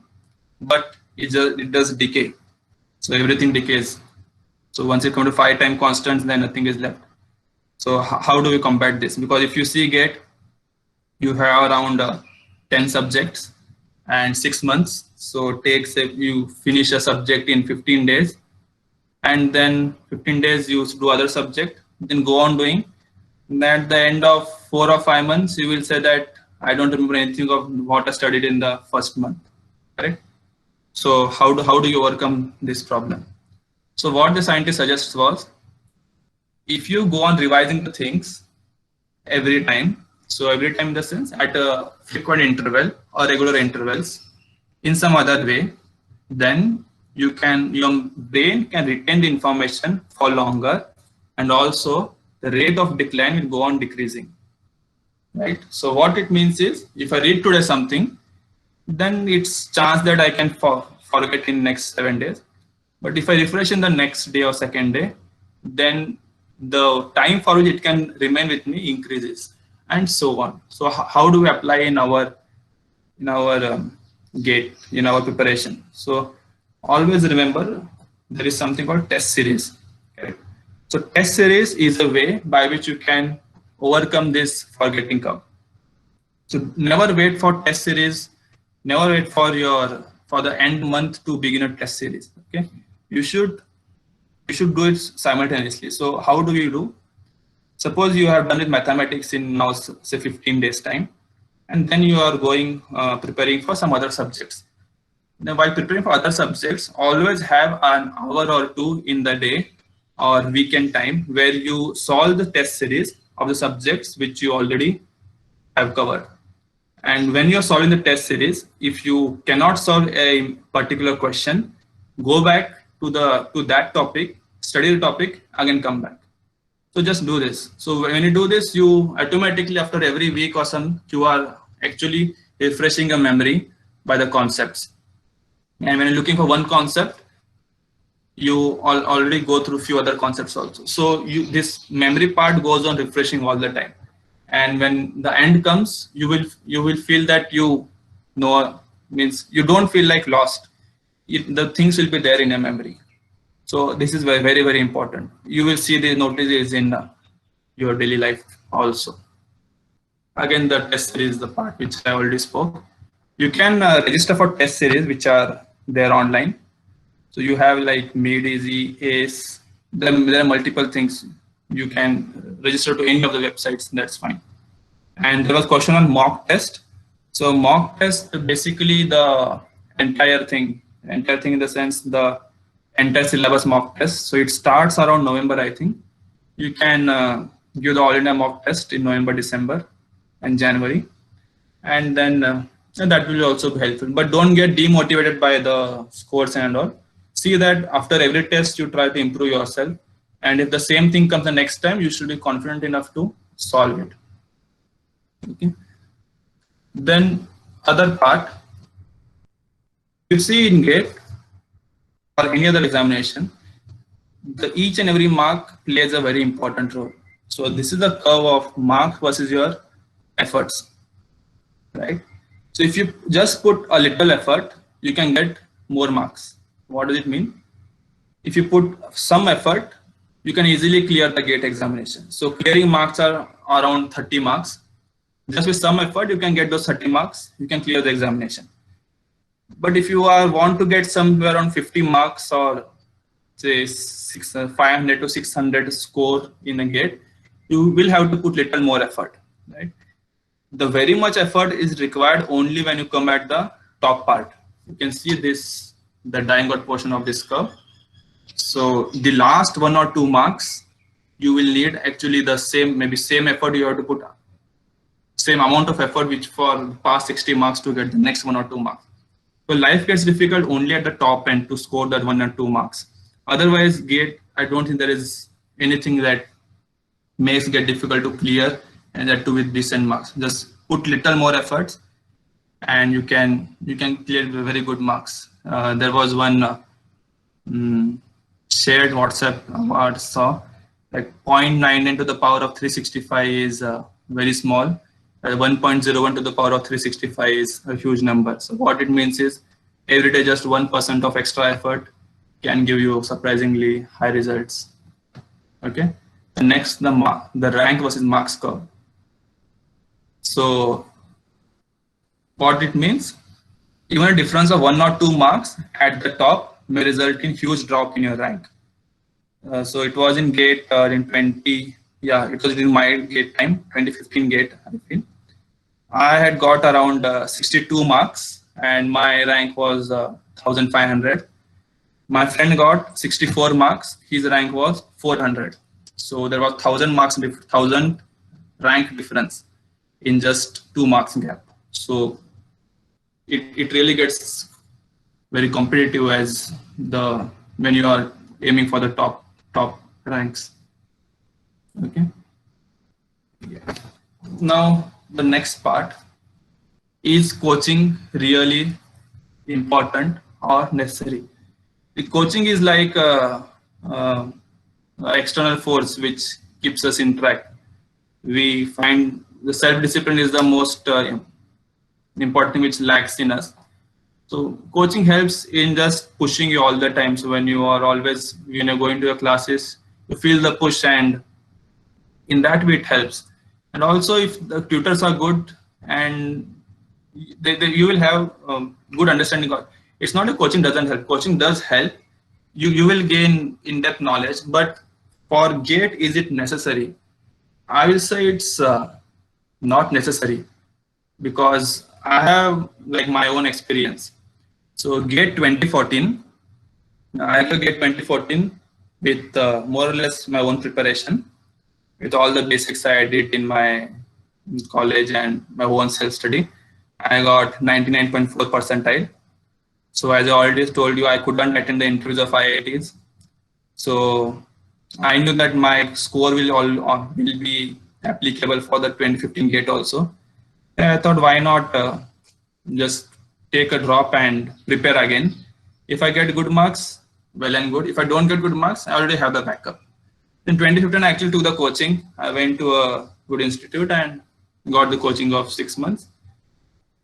but it does decay. So everything decays. So once you come to 5 time constants, then nothing is left. So how do we combat this? Because if you see GATE, you have around 10 subjects and 6 months. So you finish a subject in 15 days, and then 15 days you do other subject, then go on doing. And at the end of 4 or 5 months, you will say that I don't remember anything of what I studied in the first month, right? So how do you overcome this problem? So what the scientist suggests was, if you go on revising the things every time, So every time in the sense at a frequent interval or regular intervals in some other way, then your brain can retain the information for longer, and also the rate of decline will go on decreasing. Right. So what it means is, if I read today something, then it's chance that I can forget in next 7 days. But if I refresh in the next day or second day, then the time for which it can remain with me increases, and so on. So how do we apply in our GATE, in our preparation? So always remember there is something called test series. Okay? So test series is a way by which you can overcome this forgetting curve. So never wait for test series. Never wait for the end month to begin a test series. Okay, you should do it simultaneously. So how do you do? Suppose you have done it mathematics in now say 15 days time, and then you are going preparing for some other subjects. Now while preparing for other subjects, always have an hour or two in the day or weekend time where you solve the test series of the subjects which you already have covered. And when you're solving the test series, if you cannot solve a particular question, go back to that topic, study the topic, again come back. So just do this. So when you do this, you automatically after every week or some, you are actually refreshing your memory by the concepts. And when you're looking for one concept, you already go through few other concepts also. So this memory part goes on refreshing all the time. And when the end comes, you will feel that you know, means you don't feel like lost. The things will be there in your memory. So this is very, very, very important. You will see the notices in your daily life also. Again, the test series is the part which I already spoke. You can register for test series which are there online. So you have like MadeEasy, ACE. There are multiple things. You can register to any of the websites. That's fine. And there was a question on mock test. So mock test, basically the entire thing in the sense the entire syllabus mock test. So it starts around November, I think. You can give the all India mock test in November, December, and January, and then that will also be helpful. But don't get demotivated by the scores and all. See that after every test you try to improve yourself, and if the same thing comes the next time, you should be confident enough to solve it. Okay. Then other part, you see in GATE or any other examination, each and every mark plays a very important role. So this is the curve of mark versus your efforts, right? So if you just put a little effort, you can get more marks. What does it mean? If you put some effort, you can easily clear the GATE examination. So clearing marks are around 30 marks. Just with some effort, you can get those 30 marks. You can clear the examination. But if you want to get somewhere around 50 marks or say 500 to 600 score in a GATE, you will have to put little more effort, right? The very much effort is required only when you come at the top part. You can see this, the diagonal portion of this curve. So the last 1 or 2 marks, you will need actually the same effort you have to put, same amount of effort which for past 60 marks to get the next 1 or 2 marks. So life gets difficult only at the top end to score that 1 or 2 marks. Otherwise, GATE, I don't think there is anything that makes GATE difficult to clear, and that too with decent marks. Just put little more efforts, and you can clear very good marks. There was one shared WhatsApp award saw like 0.99 to the power of 365 is very small. 1.01 to the power of 365 is a huge number. So what it means is every day just 1% of extra effort can give you surprisingly high results. Okay. The next, the rank versus marks curve. So what it means, even a difference of 1 or 2 marks at the top may result in huge drop in your rank. So it was in GATE it was in my GATE time, 2015 GATE, I feel. I had got around 62 marks and my rank was 1500. My friend got 64 marks, his rank was 400. So there was 1000 marks, 1000 rank difference. in just 2 marks gap. So it really gets very competitive as when you are aiming for the top ranks. Okay. Yeah. Now the next part, is coaching really important or necessary? The coaching is like a external force which keeps us in track. We find the self-discipline is the most important thing which lacks in us. So coaching helps in just pushing you all the time. So when you are always, when you're going to your classes, you feel the push, and in that way it helps. And also if the tutors are good, and you will have good understanding of, it's not a coaching doesn't help, coaching does help. You will gain in-depth knowledge, but for GATE, is it necessary? I will say it's not necessary, because I have like my own experience. So GATE 2014, I got GATE 2014 with more or less my own preparation, with all the basics I did in my college and my own self-study. I got 99.4 percentile. So as I already told you, I couldn't attend the interviews of IITs. So I knew that my score will be applicable for the 2015 GATE also. And I thought, why not just take a drop and prepare again. If I get good marks, well and good. If I don't get good marks, I already have the backup. In 2015, I actually took the coaching. I went to a good institute and got the coaching of 6 months.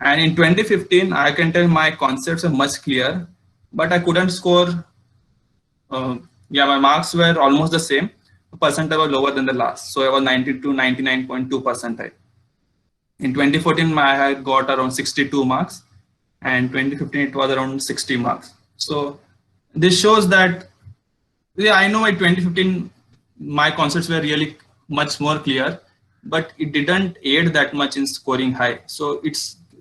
And in 2015, I can tell my concepts are much clearer, but I couldn't score. My marks were almost the same. The percentile was lower than the last. So I was 92, 99.2 percentile. In 2014, I had got around 62 marks, and 2015 it was around 60 marks. So this shows that, yeah, I know in 2015 my concepts were really much more clear, but it didn't aid that much in scoring high. So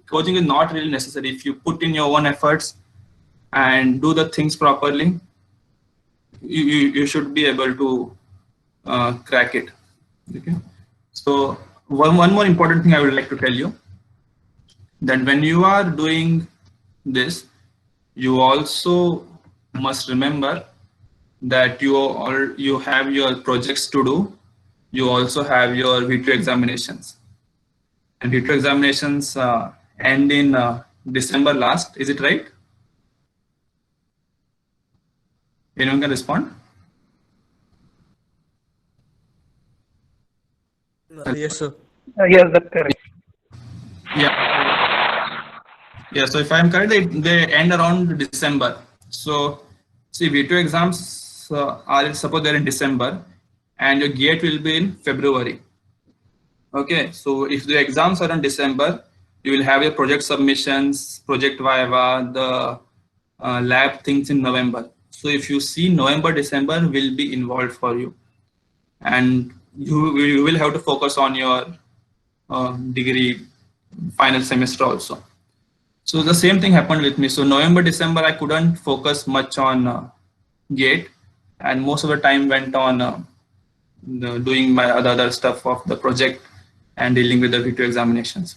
coaching is not really necessary. If you put in your own efforts and do the things properly, you should be able to crack it. Okay. So one more important thing I would like to tell you, that when you are doing this, you also must remember that you have your projects to do. You also have your V2 examinations, and V2 examinations end in December last. Is it right? Anyone can respond? Yes, sir. Yes, that's correct. Yeah, so if I'm correct, they end around December. So see, V2 exams are, suppose they're in December, and your GATE will be in February. Okay, so if the exams are in December, you will have your project submissions, project viva, the lab things in November. So if you see, November, December will be involved for you, and you will have to focus on your degree final semester also. So the same thing happened with me. So November, December, I couldn't focus much on GATE, and most of the time went on doing my other stuff of the project and dealing with the V2 examinations.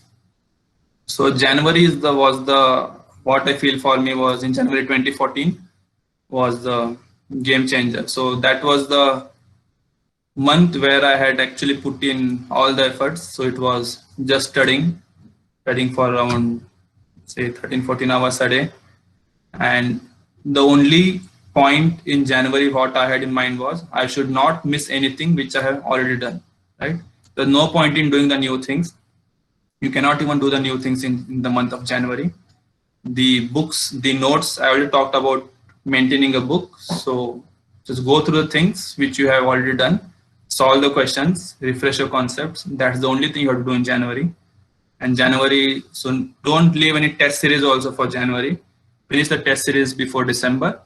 So January what I feel for me was in January 2014 was the game changer. So that was the month where I had actually put in all the efforts. So it was just studying for around, say, 13-14 hours a day. And the only point in January what I had in mind was I should not miss anything which I have already done, right? There's no point in doing the new things. You cannot even do the new things in the month of January. The books, the notes, I already talked about maintaining a book. So just go through the things which you have already done, solve the questions, refresh your concepts. That's the only thing you have to do in January. And January, so don't leave any test series also for January. Finish the test series before December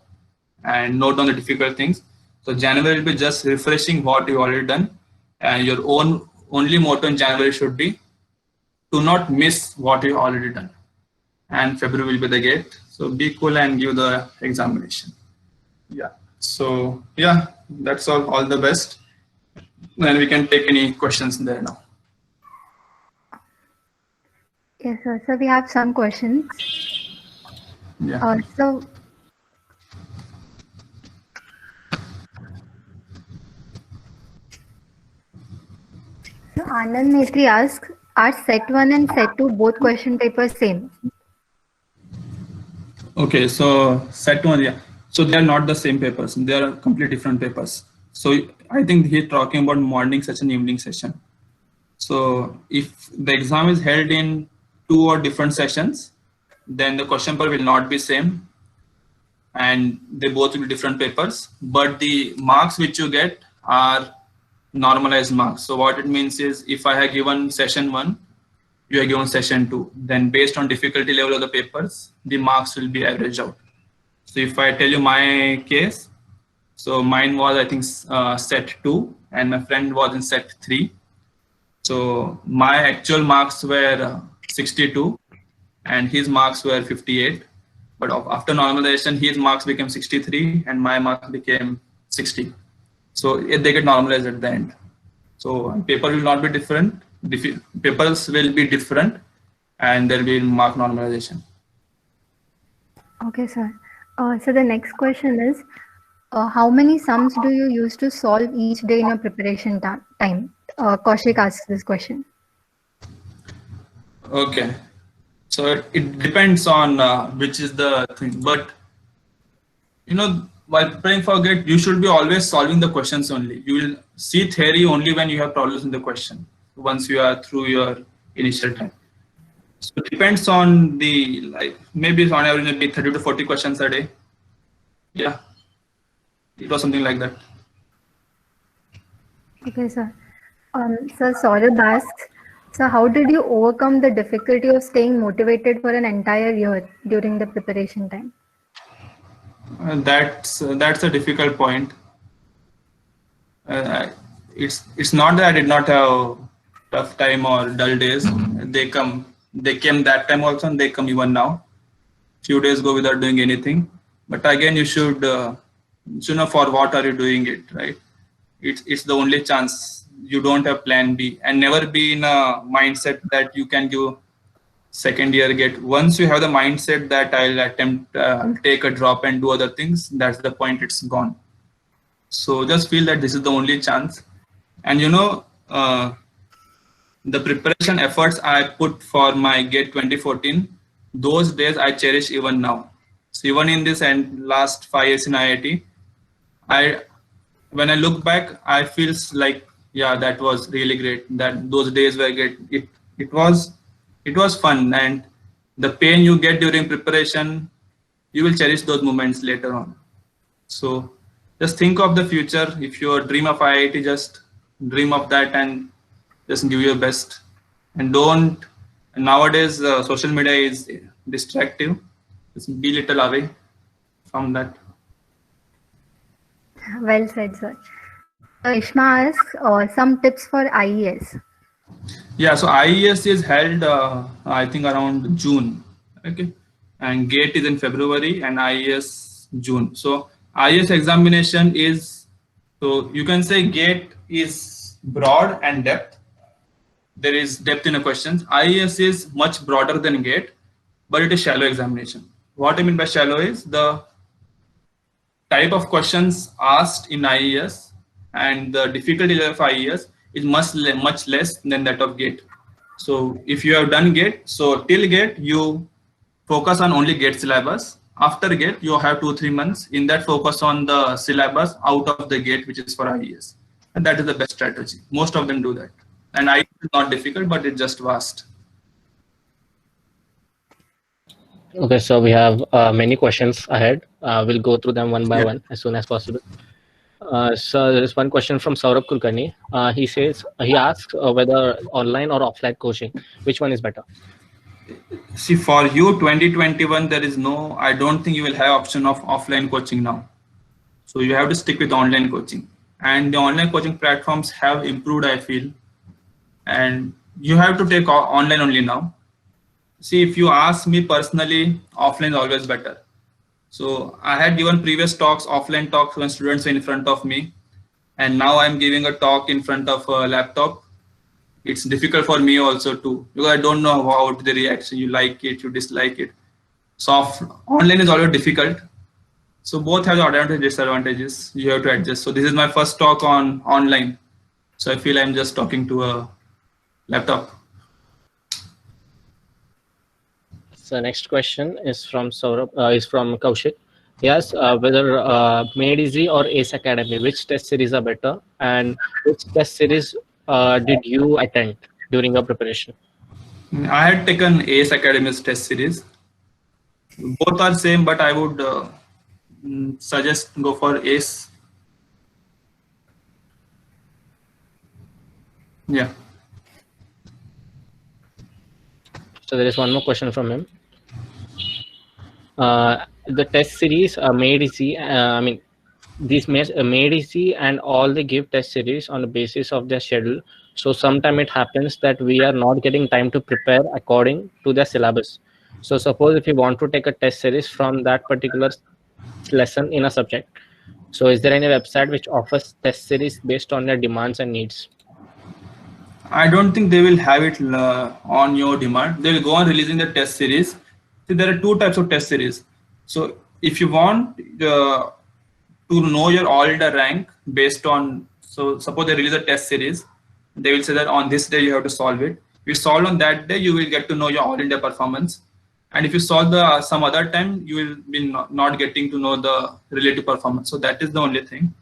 and note down the difficult things. So January will be just refreshing what you've already done, and your only motto in January should be to not miss what you've already done. And February will be the GATE. So be cool and give the examination. Yeah. So yeah, that's all the best. And we can take any questions there now. Yes, sir. So we have some questions. Yeah. So Anand Maitri asks, are set 1 and set 2 both question papers same? Okay, so set one, yeah. So they are not the same papers. They are completely different papers. So I think he's talking about morning session, evening session. So if the exam is held in 2 or different sessions, then the question paper will not be same, and they both will be different papers. But the marks which you get are normalized marks. So what it means is, if I have given session 1, you are given session 2. Then based on difficulty level of the papers, the marks will be averaged out. So if I tell you my case, so mine was, I think, set 2, and my friend was in set 3. So my actual marks were 62 and his marks were 58. But after normalization, his marks became 63 and my marks became 60. So they get normalized at the end. So paper will not be different. Papers will be different, and there will be mark normalization. Okay, sir. So the next question is, how many sums do you use to solve each day in your preparation time? Kaushik asks this question. Okay. So it depends on which is the thing. But while preparing for GATE, you should be always solving the questions only. You will see theory only when you have problems in the question, once you are through your initial time. So it depends on the, maybe on average, maybe 30 to 40 questions a day. Yeah, it was something like that. Okay, sir. So Saurabh asks, so how did you overcome the difficulty of staying motivated for an entire year during the preparation time? That's a difficult point. It's not that I did not have tough time or dull days. They came that time also, and they come even now. Few days go without doing anything. But again, you should know for what are you doing it, right? It's the only chance. You don't have plan B, and never be in a mindset that you can give second year GATE. Once you have the mindset that I'll take a drop and do other things, that's the point, it's gone. So just feel that this is the only chance. And the preparation efforts I put for my GATE 2014, those days I cherish even now. So even in this and last 5 years in IIT, when I look back, I feel like, yeah, that was really great. That those days were great. It was fun, and the pain you get during preparation, you will cherish those moments later on. So just think of the future. If you dream of IIT, just dream of that and just give your best. And don't, nowadays social media is distractive. Just be little away from that. Well said, sir. Ishma asks, some tips for IES. Yeah, so IES is held, I think, around June. Okay, and GATE is in February and IES June. So IES examination is, so you can say GATE is broad and depth. There is depth in the questions. IES is much broader than GATE, but it is shallow examination. What I mean by shallow is the type of questions asked in IES and the difficulty level of IES is much less than that of GATE. So if you have done GATE, so till GATE you focus on only GATE syllabus. After GATE you have 2-3 months in that focus on the syllabus out of the GATE, which is for IES, and that is the best strategy. Most of them do that, and IES is not difficult, but it's just vast. Okay, so we have many questions ahead. We'll go through them one by one as soon as possible. So there is one question from Saurabh Kulkarni. He asks whether online or offline coaching, which one is better? See, for you 2021, there is no, I don't think you will have option of offline coaching now. So you have to stick with online coaching, and the online coaching platforms have improved, I feel, and you have to take online only now. See, if you ask me personally, offline is always better. So I had given previous talks, offline talks, when students were in front of me, and now I'm giving a talk in front of a laptop. it's difficult for me also too, because I don't know how they react. So you like it, you dislike it. So online is always difficult. So both have the advantages and disadvantages. You have to adjust. So this is my first talk on online. So I feel I'm just talking to a laptop. So next question is from Saurabh, is from Kaushik. Yes, whether Made Easy or Ace Academy, which test series are better, and which test series did you attend during your preparation? I had taken Ace Academy's test series. Both are same, but I would suggest go for Ace. Yeah. So there is one more question from him. The test series Made Easy. I mean, these Made Easy and all they give test series on the basis of their schedule. So sometimes it happens that we are not getting time to prepare according to their syllabus. So suppose if you want to take a test series from that particular lesson in a subject, so is there any website which offers test series based on their demands and needs? I don't think they will have it on your demand. They will go on releasing the test series. See, there are two types of test series. So if you want to know your all India rank based on, so suppose they release a test series, they will say that on this day you have to solve it. If you solve on that day, you will get to know your all India performance. And if you solve the some other time, you will be not getting to know the relative performance. So that is the only thing.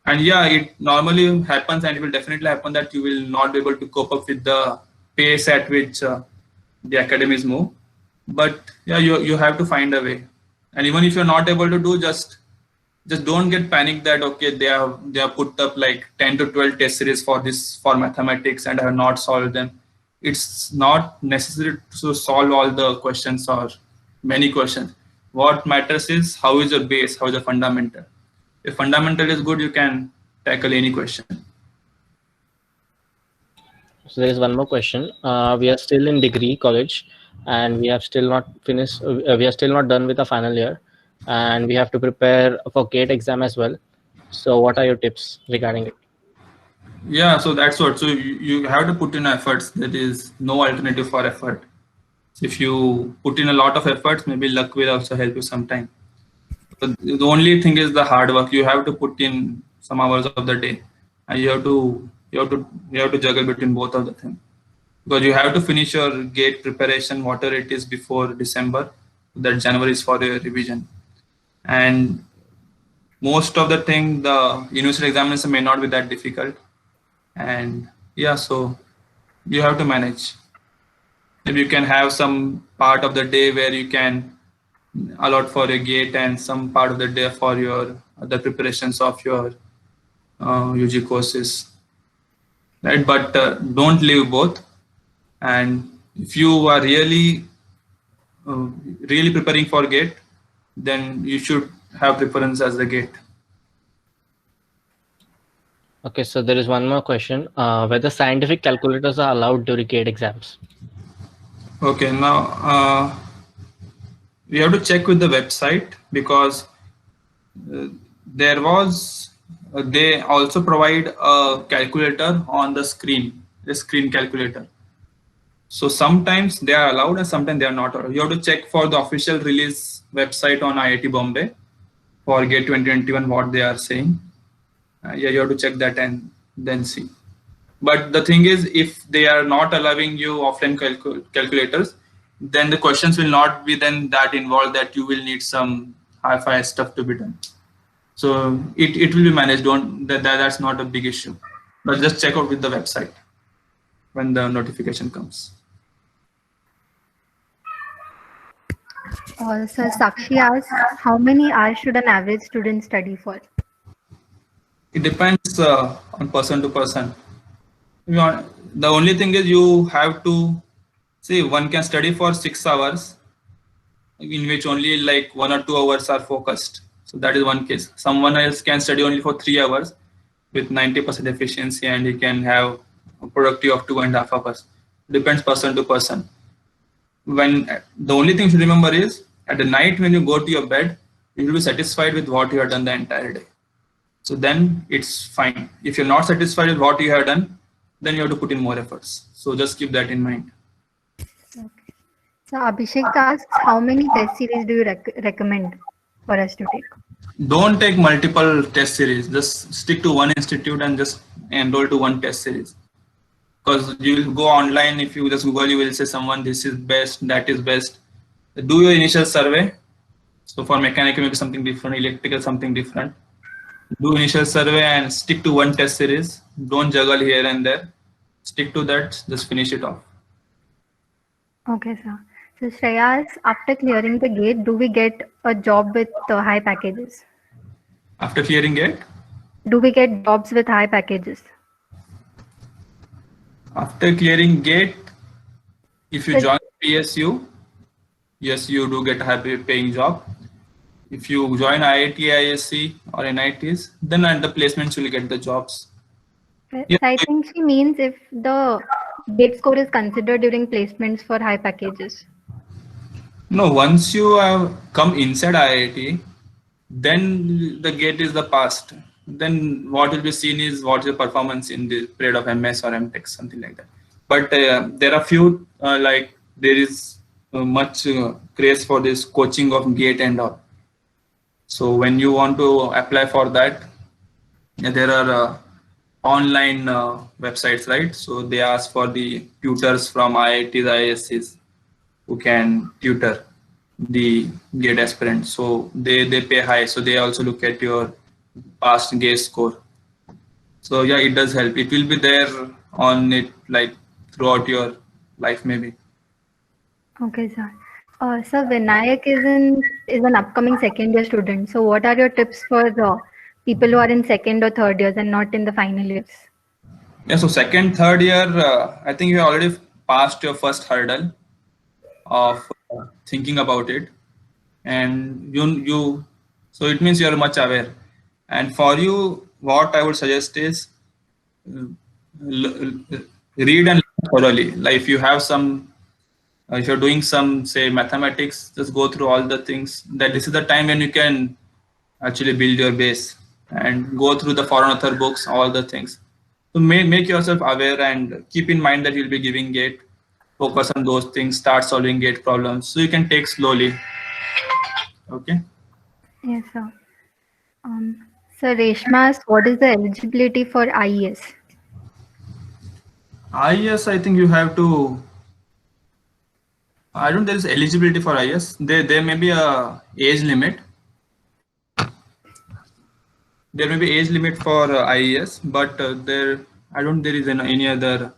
And yeah, it normally happens, and it will definitely happen that you will not be able to cope up with the pace at which the academies move. But yeah, you have to find a way. And even if you're not able to do, just don't get panicked that okay, they have put up like 10 to 12 test series for mathematics and I have not solved them. It's not necessary to solve all the questions or many questions. What matters is how is your base, how is the fundamental. If fundamental is good, you can tackle any question. So there is one more question. We are still in degree college, and we have still not finished. We are still not done with the final year, and we have to prepare for GATE exam as well. So what are your tips regarding it? Yeah, so that's what. So you have to put in efforts. There is no alternative for effort. If you put in a lot of efforts, maybe luck will also help you sometime. But the only thing is the hard work. You have to put in some hours of the day, and you have to juggle between both of the things, because you have to finish your GATE preparation, whatever it is, before December. That January is for your revision, and most of the thing, the university examination may not be that difficult. And yeah, so you have to manage. Maybe you can have some part of the day where you can allot for a GATE and some part of the day for your other preparations of your UG courses, right? But don't leave both. And if you are really preparing for GATE, then you should have preference as the GATE. Okay, so there is one more question. Whether scientific calculators are allowed during GATE exams? Okay, now we have to check with the website, because there was they also provide a calculator on the screen, a screen calculator. So sometimes they are allowed and sometimes they are not allowed. You have to check for the official release website on IIT Bombay for GATE 2021 what they are saying. Yeah, you have to check that and then see. But the thing is, if they are not allowing you offline calculators, then the questions will not be then that involved that you will need some hi-fi stuff to be done. So it will be managed. That's not a big issue. But just check out with the website when the notification comes. So Sakshi asks, how many hours should an average student study for? It depends on person to person. The only thing is you have to see, one can study for 6 hours, in which only like 1 or 2 hours are focused. So that is one case. Someone else can study only for 3 hours with 90% efficiency, and he can have a productivity of 2.5 hours. Depends person to person. When the only thing to remember is, at the night when you go to your bed, you will be satisfied with what you have done the entire day. So then it's fine. If you're not satisfied with what you have done, then you have to put in more efforts. So just keep that in mind. Okay. So Abhishek asks, how many test series do you recommend for us to take? Don't take multiple test series. Just stick to one institute and just enroll to one test series. Because you will go online, if you just Google, you will say someone this is best, that is best. Do your initial survey. So for mechanical, maybe something different, electrical, something different. Do initial survey and stick to one test series. Don't juggle here and there. Stick to that. Just finish it off. Okay, sir. So Shreya asks, after clearing the gate, do we get a job with high packages? After clearing it, Do we get jobs with high packages? after clearing gate, if you Sir- join PSU, yes, you do get a high paying job. If you join IIT, ISC or NITs, then at the placements you will get the jobs. Yeah. I think she means if the gate score is considered during placements for high packages. No, once you have come inside IIT, then the gate is the past. Then what will be seen is what is your performance in the period of MS or MTech, something like that. But there are few like there is much craze for this coaching of gate and all. So when you want to apply for that, there are online websites, right? So they ask for the tutors from IITs, ISCs who can tutor the gate aspirant. So they pay high. So they also look at your past gate score. So yeah, it does help. It will be there on it like throughout your life maybe. Okay, sir. Sir, Vinayak is an upcoming second year student. So what are your tips for the people who are in second or third years and not in the final years? Yeah, so second, third year, I think you already passed your first hurdle of thinking about it, and so it means you are much aware. And for you, what I would suggest is read and learn thoroughly. Like if you have some, if you're doing some say mathematics, just go through all the things. That this is the time when you can actually build your base and go through the foreign author books, all the things. So make yourself aware and keep in mind that you'll be giving gate. Focus on those things. Start solving gate problems. So you can take slowly. Okay. Yes, sir. Sir, Reshma asks, what is the eligibility for IES? IES, I think you have to. I don't. There is eligibility for IES. There may be a age limit. There may be age limit for IES, but there I don't. There is any other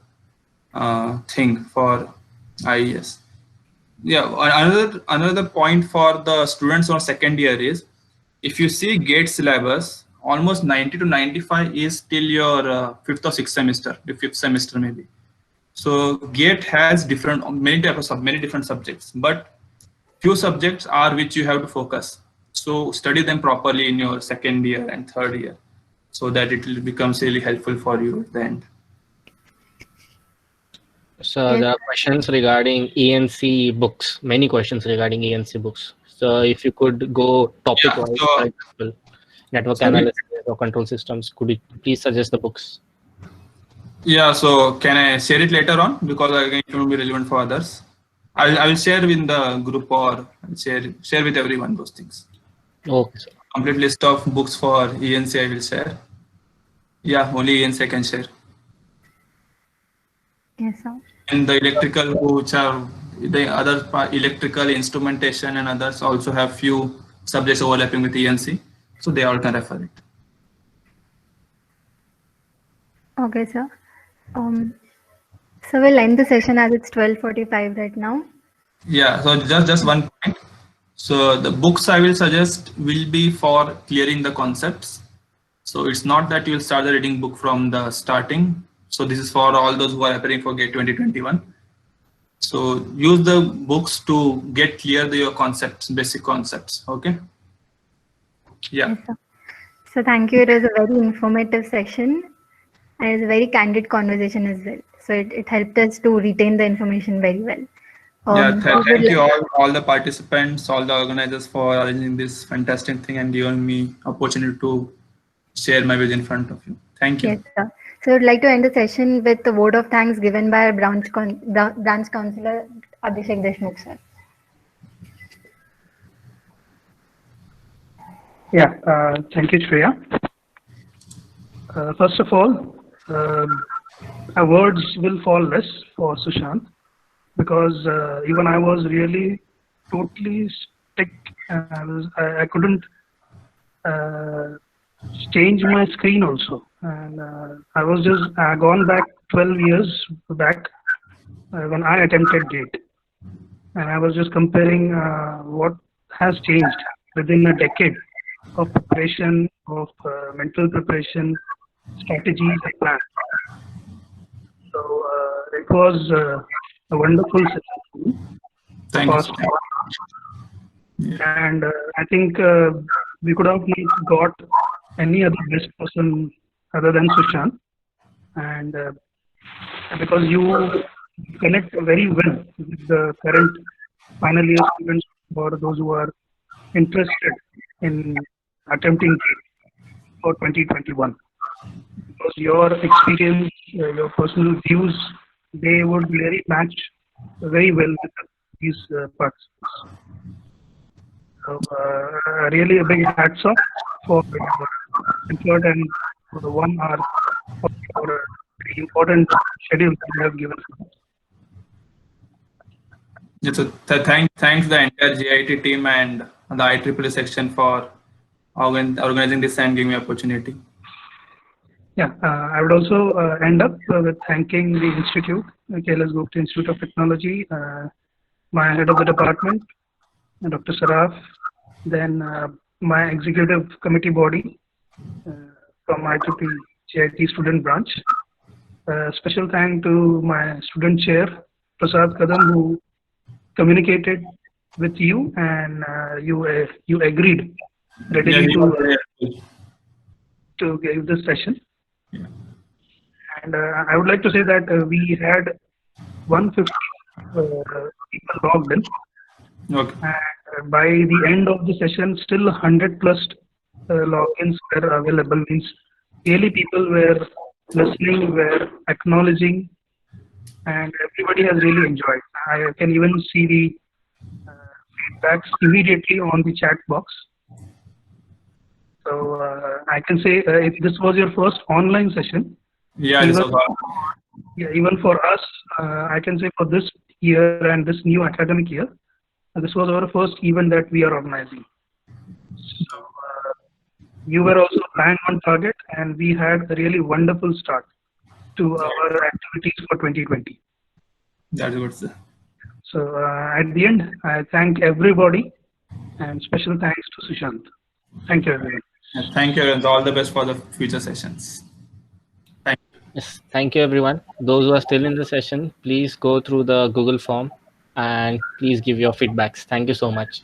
thing for IES. Yeah, another point for the students on second year is if you see GATE syllabus, almost 90 to 95 is till your fifth or sixth semester, the fifth semester maybe. So GATE has many different subjects, but few subjects are which you have to focus. So study them properly in your second year and third year, so that it will become really helpful for you at the end. So Yes. there are questions regarding ENC books, many questions regarding ENC books. So if you could go topic wise, so- for example, network Sorry? analysis or control systems, could you please suggest the books? Yeah, so can I share it later on, because again it will be relevant for others. I will share in the group or share with everyone those things. Okay, sir. Complete list of books for ENC I will share. Yeah, only ENC I can share. Yes, sir. And the electrical, which are the other electrical instrumentation and others also have few subjects overlapping with ENC, so they all can refer it. Okay, sir. So we'll end the session as it's 12:45 right now. Yeah, so just one point. So the books I will suggest will be for clearing the concepts. So it's not that you'll start the reading book from the starting. So this is for all those who are preparing for GATE 2021. So use the books to get clear your concepts, basic concepts. Okay. Yeah. Yes, sir. So thank you. It was a very informative session and it's a very candid conversation as well. So it helped us to retain the information very well. Yeah, we thank will- you all the participants, all the organizers for arranging this fantastic thing and giving me opportunity to share my vision in front of you. Thank you. Yes, sir. So I'd like to end the session with a word of thanks given by our branch councillor Abhishek Deshmukh sir. Yeah, thank you, Shreya. First of all, our words will fall less for Sushant, because even I was really totally stuck. I couldn't change my screen also, and I was just gone back 12 years back when I attempted GATE, and I was just comparing what has changed within a decade of preparation, of mental preparation, strategies and plans. So it was a wonderful session. Thank you. Past 1 hour. And I think we could have not got any other best person other than Sushant. And because you connect very well with the current final year students or those who are interested in attempting for 2021. Because your experience, your personal views, they would really match very well with these participants. So really a big hats off for your effort and for the 1 hour of your very important schedule that you have given. Yeah, so thanks the entire GIT team and the IEEE section for organizing this and giving me opportunity. Yeah, I would also end up with thanking the institute, KLS Gupta Institute of Technology, my head of the department, Dr. Saraf, then my executive committee body from IEEE GIT student branch. Special thank to my student chair, Prasad Kadam, who communicated with you and you agreed readily to give this session. Yeah. And I would like to say that we had 150 people logged in. Okay. And by the end of the session, still 100 plus logins were available. Means really people were listening, were acknowledging, and everybody has really enjoyed. I can even see the feedbacks immediately on the chat box. So I can say if this was your first online session, Yeah, even for us, I can say for this year and this new academic year, this was our first event that we are organizing. So you were also bang on target, and we had a really wonderful start to our activities for 2020. That's good, sir. So at the end, I thank everybody, and special thanks to Sushant. Thank you, everyone. Thank you, and all the best for the future sessions. Thank you. Yes, thank you, everyone. Those who are still in the session, please go through the Google form and please give your feedbacks. Thank you so much.